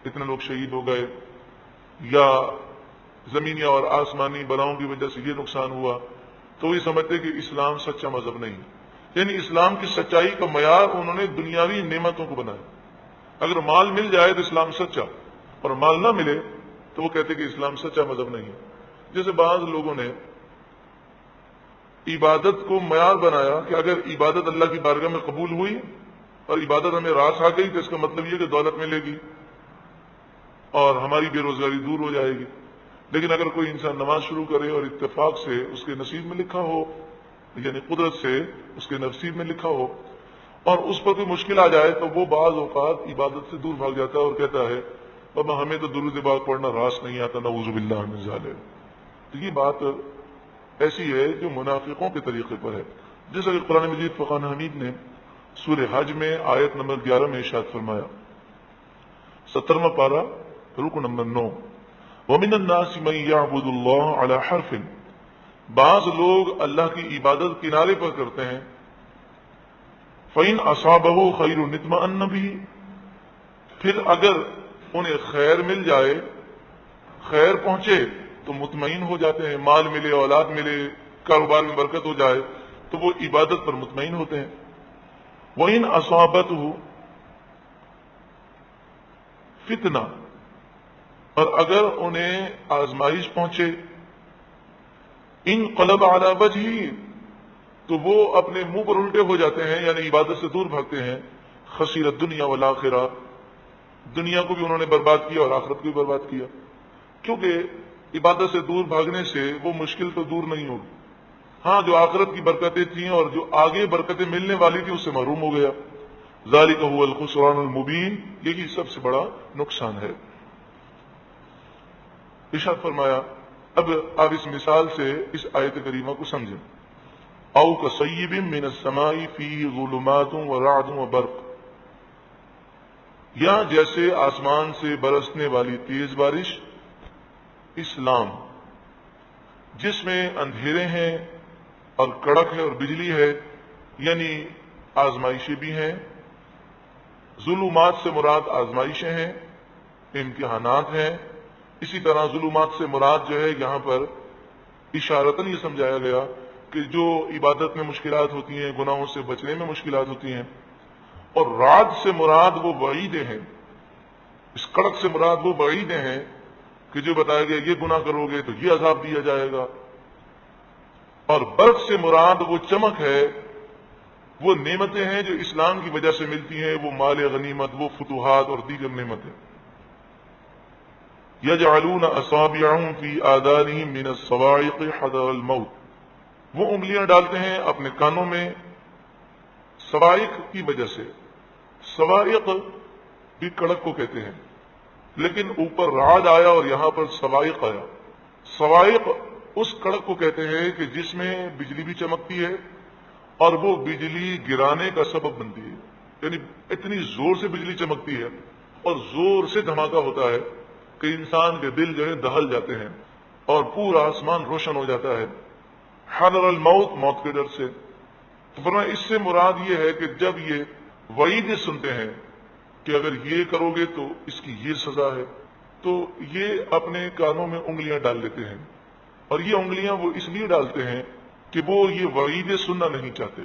اتنے لوگ شہید ہو گئے، یا زمینی اور آسمانی بلاؤں کی وجہ سے یہ نقصان ہوا، تو یہ سمجھتے کہ اسلام سچا مذہب نہیں. یعنی اسلام کی سچائی کا معیار انہوں نے دنیاوی نعمتوں کو بنایا. اگر مال مل جائے تو اسلام سچا، اور مال نہ ملے تو وہ کہتے کہ اسلام سچا مذہب نہیں. جیسے بعض لوگوں نے عبادت کو معیار بنایا کہ اگر عبادت اللہ کی بارگاہ میں قبول ہوئی اور عبادت ہمیں راس آ گئی تو اس کا مطلب یہ کہ دولت ملے گی اور ہماری بے روزگاری دور ہو جائے گی. لیکن اگر کوئی انسان نماز شروع کرے اور اتفاق سے اس کے نصیب میں لکھا ہو، یعنی قدرت سے اس کے نصیب میں لکھا ہو، اور اس پر کوئی مشکل آ جائے تو وہ بعض اوقات عبادت سے دور بھاگ جاتا ہے اور کہتا ہے بابا ہمیں تو درود پاک پڑھنا راس نہیں آتا، نعوذ باللہ من ذالک. تو یہ بات ایسی ہے جو منافقوں کے طریقے پر ہے. جیسا کہ قرآن مجید فرقان حمید نے سورہ حج میں آیت نمبر 11 میں ارشاد فرمایا، 70واں پارہ رکو نمبر 9، وَمِنَ النَّاسِ مَن يَعْبُدُ اللَّهَ عَلَى حَرْفٍ، بعض لوگ اللہ کی عبادت کنارے پر کرتے ہیں، فَإِنْ أَصَابَهُ خَيْرٌ اطْمَأَنَّ بِهِ، پھر اگر انہیں خیر مل جائے، خیر پہنچے تو مطمئن ہو جاتے ہیں، مال ملے، اولاد ملے، کاروبار میں برکت ہو جائے تو وہ عبادت پر مطمئن ہوتے ہیں. وَإِنْ أَصَابَتْهُ فتنہ، اور اگر انہیں آزمائش پہنچے، انقلب علی وجہہ، تو وہ اپنے منہ پر الٹے ہو جاتے ہیں، یعنی عبادت سے دور بھاگتے ہیں. خسیر الدنیا والآخرہ، دنیا کو بھی انہوں نے برباد کیا اور آخرت کو بھی برباد کیا. کیونکہ عبادت سے دور بھاگنے سے وہ مشکل تو دور نہیں ہوگی، ہاں جو آخرت کی برکتیں تھیں اور جو آگے برکتیں ملنے والی تھی اس سے محروم ہو گیا. ذالک هو الخسران المبین، یہی سب سے بڑا نقصان ہے. ارشاد فرمایا، اب آپ اس مثال سے اس آیت کریمہ کو سمجھیں. او کصیب من السماء فی ظلمات ورعد وبرق، یا جیسے آسمان سے برسنے والی تیز بارش، اسلام جس میں اندھیرے ہیں اور کڑک ہے اور بجلی ہے، یعنی آزمائشیں بھی ہیں. ظلمات سے مراد آزمائشیں ہیں، امتحانات ہیں. اسی طرح ظلمات سے مراد جو ہے یہاں پر اشارتاً یہ سمجھایا گیا کہ جو عبادت میں مشکلات ہوتی ہیں، گناہوں سے بچنے میں مشکلات ہوتی ہیں. اور رعد سے مراد وہ وعیدیں ہیں، اس کڑک سے مراد وہ وعیدیں ہیں کہ جو بتایا گیا یہ گناہ کرو گے تو یہ عذاب دیا جائے گا. اور برق سے مراد وہ چمک ہے، وہ نعمتیں ہیں جو اسلام کی وجہ سے ملتی ہیں، وہ مال غنیمت، وہ فتوحات اور دیگر نعمتیں. یجعلون اصابعهم فی آذانهم من الصواعق حذر الموت، وہ انگلیاں ڈالتے ہیں اپنے کانوں میں صواعق کی وجہ سے. صواعق بھی کڑک کو کہتے ہیں، لیکن اوپر رعد آیا اور یہاں پر صواعق آیا. صواعق اس کڑک کو کہتے ہیں کہ جس میں بجلی بھی چمکتی ہے اور وہ بجلی گرانے کا سبب بنتی ہے، یعنی اتنی زور سے بجلی چمکتی ہے اور زور سے دھماکہ ہوتا ہے کہ انسان کے دل جو ہے دہل جاتے ہیں اور پورا آسمان روشن ہو جاتا ہے. حذر الموت، موت کے ڈر سے. تو فرمایا اس سے مراد یہ ہے کہ جب یہ وعیدیں سنتے ہیں کہ اگر یہ کرو گے تو اس کی یہ سزا ہے، تو یہ اپنے کانوں میں انگلیاں ڈال لیتے ہیں. اور یہ انگلیاں وہ اس لیے ڈالتے ہیں کہ وہ یہ وعیدیں سننا نہیں چاہتے.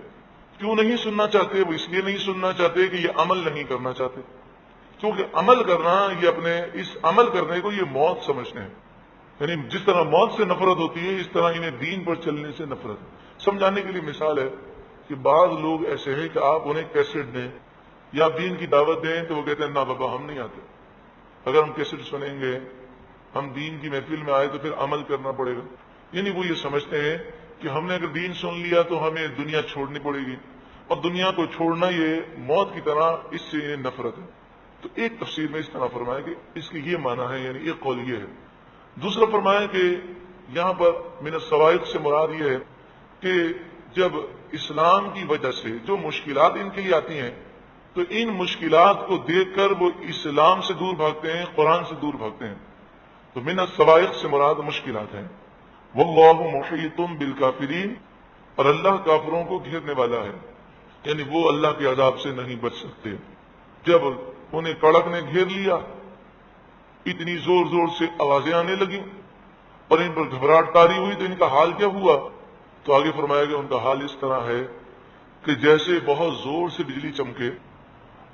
کیوں نہیں سننا چاہتے؟ وہ اس لیے نہیں سننا چاہتے کہ یہ عمل نہیں کرنا چاہتے، کیونکہ عمل کرنا، یہ اپنے اس عمل کرنے کو یہ موت سمجھتے ہیں. یعنی جس طرح موت سے نفرت ہوتی ہے اس طرح انہیں دین پر چلنے سے نفرت ہے. سمجھانے کے لیے مثال ہے کہ بعض لوگ ایسے ہیں کہ آپ انہیں کیسٹ دیں یا دین کی دعوت دیں تو وہ کہتے ہیں نہ بابا ہم نہیں آتے، اگر ہم کیسٹ سنیں گے، ہم دین کی محفل میں آئے تو پھر عمل کرنا پڑے گا. یعنی وہ یہ سمجھتے ہیں کہ ہم نے اگر دین سن لیا تو ہمیں دنیا چھوڑنی پڑے گی، اور دنیا کو چھوڑنا یہ موت کی طرح، اس سے یہ نفرت ہے. تو ایک تفسیر میں اس طرح فرمایا کہ اس کی یہ معنی ہے، یعنی ایک قول یہ ہے. دوسرا فرمایا کہ یہاں پر من الصواعق سے مراد یہ ہے کہ جب اسلام کی وجہ سے جو مشکلات ان کے لیے آتی ہیں تو ان مشکلات کو دیکھ کر وہ اسلام سے دور بھاگتے ہیں، قرآن سے دور بھاگتے ہیں. تو من الصواعق سے مراد مشکلات ہیں. واللہ محیط بالکافرین، اور اللہ کافروں کو گھیرنے والا ہے، یعنی وہ اللہ کے عذاب سے نہیں بچ سکتے. جب انہیں کڑک نے گھیر لیا، اتنی زور زور سے آوازیں آنے لگیں اور ان پر گھبراہٹ طاری ہوئی، تو ان کا حال کیا ہوا؟ تو آگے فرمایا گیا ان کا حال اس طرح ہے کہ جیسے بہت زور سے بجلی چمکے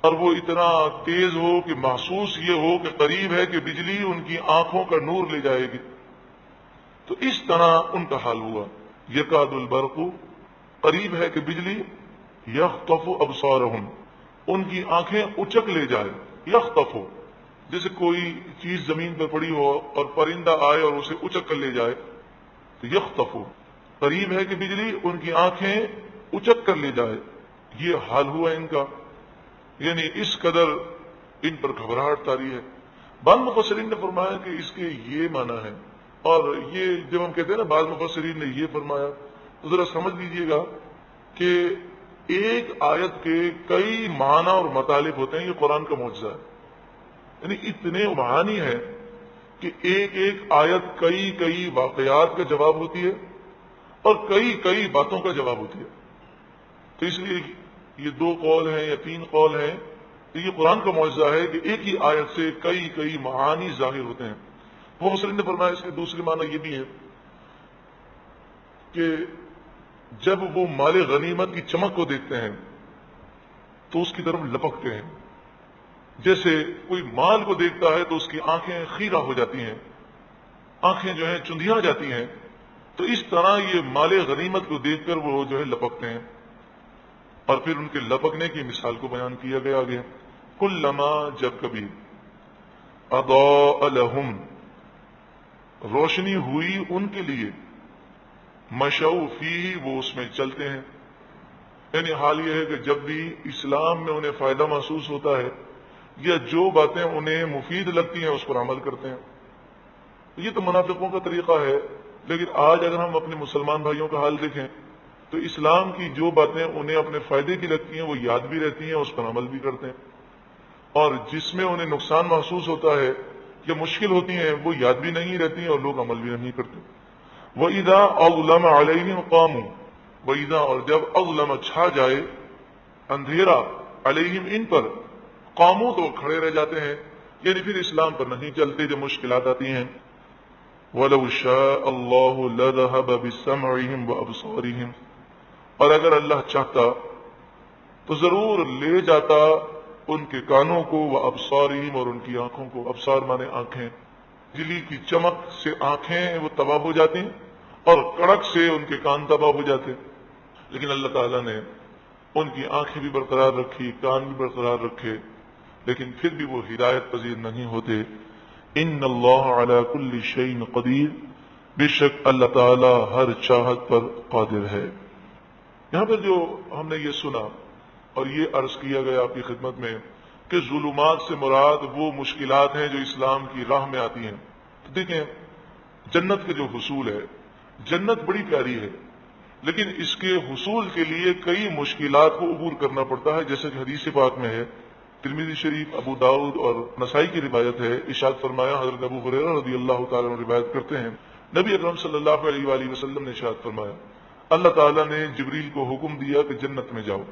اور وہ اتنا تیز ہو کہ محسوس یہ ہو کہ قریب ہے کہ بجلی ان کی آنکھوں کا نور لے جائے گی. تو اس طرح ان کا حال ہوا. یکاد البرق، قریب ہے کہ بجلی، یخطف ابصارہم، ان کی آنکھیں اچک لے جائے. یخطف، جیسے کوئی چیز زمین پر پڑی ہو اور پرندہ آئے اور اسے اچک کر لے جائے. تو یخطف، قریب ہے کہ بجلی ان کی آنکھیں اچک کر لے جائے. یہ حال ہوا ان کا، یعنی اس قدر ان پر گھبراہٹ طاری ہے. بعض مفسرین نے فرمایا کہ اس کے یہ معنی ہے، اور یہ جب ہم کہتے ہیں نا بعض مفسرین نے یہ فرمایا، تو ذرا سمجھ لیجئے گا کہ ایک آیت کے کئی معنی اور مطالب ہوتے ہیں. یہ قرآن کا معجزہ ہے، یعنی اتنے معانی ہیں کہ ایک ایک آیت کئی کئی واقعات کا جواب ہوتی ہے اور کئی کئی باتوں کا جواب ہوتی ہے. تو اس لیے یہ 2 قول ہیں یا 3 قول ہیں کہ یہ قرآن کا معجزہ ہے کہ ایک ہی آیت سے کئی کئی معانی ظاہر ہوتے ہیں. وہ مسلم نے فرمایا اس کے دوسری معنی یہ بھی ہے کہ جب وہ مال غنیمت کی چمک کو دیکھتے ہیں تو اس کی طرف لپکتے ہیں. جیسے کوئی مال کو دیکھتا ہے تو اس کی آنکھیں خیرہ ہو جاتی ہیں، آنکھیں جو ہیں چندیاں جاتی ہیں. تو اس طرح یہ مال غنیمت کو دیکھ کر وہ جو ہے لپکتے ہیں. اور پھر ان کے لپکنے کی مثال کو بیان کیا گیا آگے. کلما، جب کبھی، اضاء لہم، روشنی ہوئی ان کے لیے، مشوا فیہ، وہ اس میں چلتے ہیں. یعنی حال یہ ہے کہ جب بھی اسلام میں انہیں فائدہ محسوس ہوتا ہے یا جو باتیں انہیں مفید لگتی ہیں اس پر عمل کرتے ہیں. یہ تو منافقوں کا طریقہ ہے. لیکن آج اگر ہم اپنے مسلمان بھائیوں کا حال دیکھیں تو اسلام کی جو باتیں انہیں اپنے فائدے کی لگتی ہیں وہ یاد بھی رہتی ہیں، اس پر عمل بھی کرتے ہیں، اور جس میں انہیں نقصان محسوس ہوتا ہے یا مشکل ہوتی ہیں وہ یاد بھی نہیں رہتی ہیں اور لوگ عمل بھی نہیں کرتے. وَإِذَا أَظْلَمَ عَلَيْهِمْ قَامُوا، وَإِذَا، اور جب اظلم چھا جائے، اندھیرا، علیہم ان پر، قاموا تو کھڑے رہ جاتے ہیں، یعنی پھر اسلام پر نہیں چلتے جب مشکلات آتی ہیں. وَلَوْ شَاءَ اللَّهُ لَذَهَبَ بِسَمْعِهِمْ وَأَبْصَارِهِمْ، اور اگر اللہ چاہتا تو ضرور لے جاتا ان کے کانوں کو، وَأَبْصَارِهِمْ، اور ان کی آنکھوں کو. ابصار مانے آنکھیں. بجلی کی چمک سے آنکھیں وہ تباہ ہو جاتی ہیں اور کڑک سے ان کے کان تباہ ہو جاتے. لیکن اللہ تعالیٰ نے ان کی آنکھیں بھی برقرار رکھی، کان بھی برقرار رکھے، لیکن پھر بھی وہ ہدایت پذیر نہیں ہوتے. ان اللہ علی کل شیء قدیر، بے شک اللہ تعالیٰ ہر چاہت پر قادر ہے. یہاں پر جو ہم نے یہ سنا اور یہ عرض کیا گیا آپ کی خدمت میں کہ ظلمات سے مراد وہ مشکلات ہیں جو اسلام کی راہ میں آتی ہیں. تو دیکھیں جنت کا جو حصول ہے، جنت بڑی پیاری ہے، لیکن اس کے حصول کے لیے کئی مشکلات کو عبور کرنا پڑتا ہے، جیسے کہ حدیث پاک میں ہے. ترمذی شریف، ابو داؤد اور نسائی کی روایت ہے. ارشاد فرمایا، حضرت ابو ہریرہ رضی اللہ تعالیٰ عنہ روایت کرتے ہیں، نبی اکرم صلی اللہ علیہ وآلہ وسلم نے ارشاد فرمایا، اللہ تعالیٰ نے جبریل کو حکم دیا کہ جنت میں جاؤ،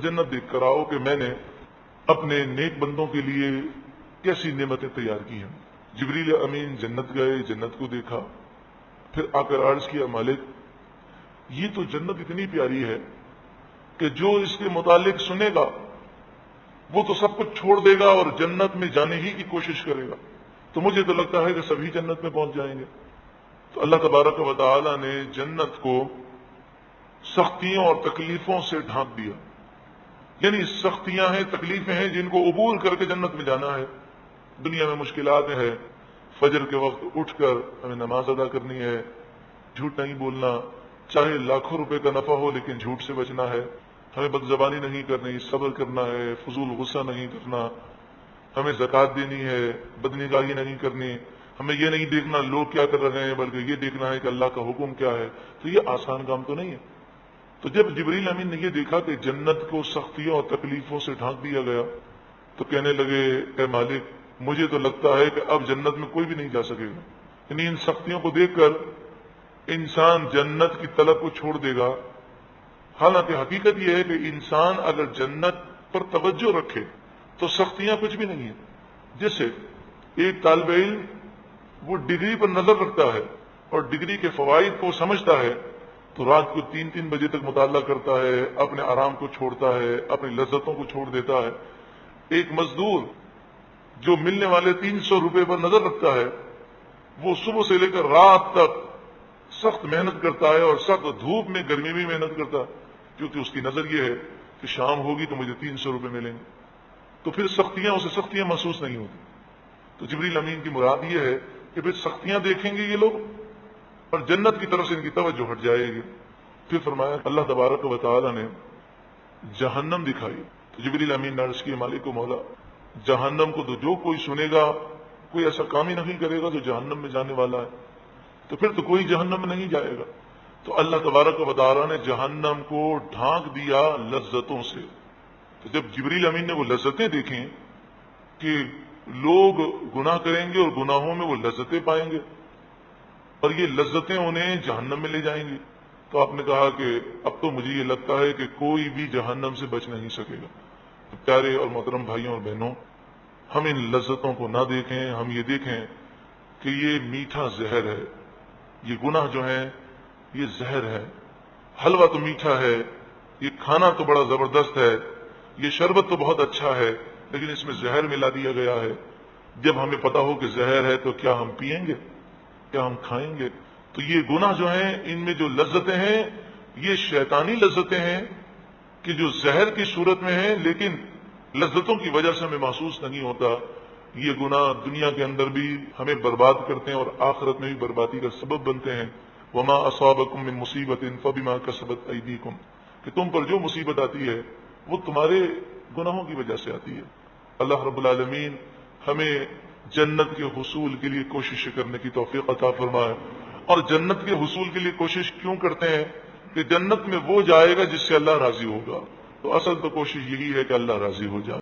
جنت دیکھ کر آؤ کہ میں نے اپنے نیک بندوں کے لیے کیسی نعمتیں تیار کی ہیں. جبریل امین جنت گئے، جنت کو دیکھا، پھر آ کر عرض کیا، مالک یہ تو جنت اتنی پیاری ہے کہ جو اس کے متعلق سنے گا وہ تو سب کچھ چھوڑ دے گا اور جنت میں جانے ہی کی کوشش کرے گا. تو مجھے تو لگتا ہے کہ سبھی جنت میں پہنچ جائیں گے. تو اللہ تبارک و تعالی نے جنت کو سختیوں اور تکلیفوں سے ڈھانپ دیا. یعنی سختیاں ہیں، تکلیفیں ہیں جن کو عبور کر کے جنت میں جانا ہے. دنیا میں مشکلات ہیں، فجر کے وقت اٹھ کر ہمیں نماز ادا کرنی ہے، جھوٹ نہیں بولنا، چاہے لاکھوں روپے کا نفع ہو لیکن جھوٹ سے بچنا ہے، ہمیں بد زبانی نہیں کرنی، صبر کرنا ہے، فضول غصہ نہیں کرنا، ہمیں زکوٰۃ دینی ہے، بدنگاہی نہیں کرنی، ہمیں یہ نہیں دیکھنا لوگ کیا کر رہے ہیں، بلکہ یہ دیکھنا ہے کہ اللہ کا حکم کیا ہے، تو یہ آسان کام تو نہیں ہے۔ تو جب جبریل امین نے یہ دیکھا کہ جنت کو سختیوں اور تکلیفوں سے ڈھانک دیا گیا تو کہنے لگے اے مالک، مجھے تو لگتا ہے کہ اب جنت میں کوئی بھی نہیں جا سکے گا، یعنی ان سختیوں کو دیکھ کر انسان جنت کی طلب کو چھوڑ دے گا۔ حالانکہ حقیقت یہ ہے کہ انسان اگر جنت پر توجہ رکھے تو سختیاں کچھ بھی نہیں ہیں۔ جیسے ایک طالب علم وہ ڈگری پر نظر رکھتا ہے اور ڈگری کے فوائد کو سمجھتا ہے تو رات کو 3 بجے تک مطالعہ کرتا ہے، اپنے آرام کو چھوڑتا ہے، اپنی لذتوں کو چھوڑ دیتا ہے۔ ایک مزدور جو ملنے والے 300 روپے پر نظر رکھتا ہے وہ صبح سے لے کر رات تک سخت محنت کرتا ہے اور سخت دھوپ میں گرمی میں محنت کرتا ہے، کیونکہ اس کی نظر یہ ہے کہ شام ہوگی تو مجھے 300 روپے ملیں گے، تو پھر سختیاں اسے سختیاں محسوس نہیں ہوتی۔ تو جبریل امین کی مراد یہ ہے کہ پھر سختیاں دیکھیں گے یہ لوگ اور جنت کی طرف سے ان کی توجہ ہٹ جائے گی۔ پھر فرمایا اللہ تبارک و تعالی نے جہنم دکھائی تو جبریل امین نے عرض کی مالک و مولا، جہنم کو تو جو کوئی سنے گا کوئی ایسا کام ہی نہیں کرے گا جو جہنم میں جانے والا ہے، تو پھر تو کوئی جہنم میں نہیں جائے گا۔ تو اللہ تبارک و تعالی نے جہنم کو ڈھانک دیا لذتوں سے۔ تو جب جبریل امین نے وہ لذتیں دیکھیں کہ لوگ گناہ کریں گے اور گناہوں میں وہ لذتیں پائیں گے اور یہ لذتیں انہیں جہنم میں لے جائیں گی، تو آپ نے کہا کہ اب تو مجھے یہ لگتا ہے کہ کوئی بھی جہنم سے بچ نہیں سکے گا۔ تو پیارے اور محترم بھائیوں اور بہنوں، ہم ان لذتوں کو نہ دیکھیں، ہم یہ دیکھیں کہ یہ میٹھا زہر ہے، یہ گناہ جو ہیں یہ زہر ہے۔ حلوہ تو میٹھا ہے، یہ کھانا تو بڑا زبردست ہے، یہ شربت تو بہت اچھا ہے، لیکن اس میں زہر ملا دیا گیا ہے۔ جب ہمیں پتا ہو کہ زہر ہے تو کیا ہم پئیں گے، کیا ہم کھائیں گے؟ تو یہ گناہ جو ہیں ان میں جو لذتیں ہیں یہ شیطانی لذتیں ہیں کہ جو زہر کی صورت میں ہیں لیکن لذتوں کی وجہ سے ہمیں محسوس نہیں ہوتا۔ یہ گناہ دنیا کے اندر بھی ہمیں برباد کرتے ہیں اور آخرت میں بھی بربادی کا سبب بنتے ہیں۔ وما اصابکم من مصیبت فبما کسبت ایدیکم، کہ تم پر جو مصیبت آتی ہے وہ تمہارے گناہوں کی وجہ سے آتی ہے۔ اللہ رب العالمین ہمیں جنت کے حصول کے لیے کوشش کرنے کی توفیق عطا فرمائے۔ اور جنت کے حصول کے لیے کوشش کیوں کرتے ہیں؟ کہ جنت میں وہ جائے گا جس سے اللہ راضی ہوگا، تو اصل تو کوشش یہی ہے کہ اللہ راضی ہو جائے۔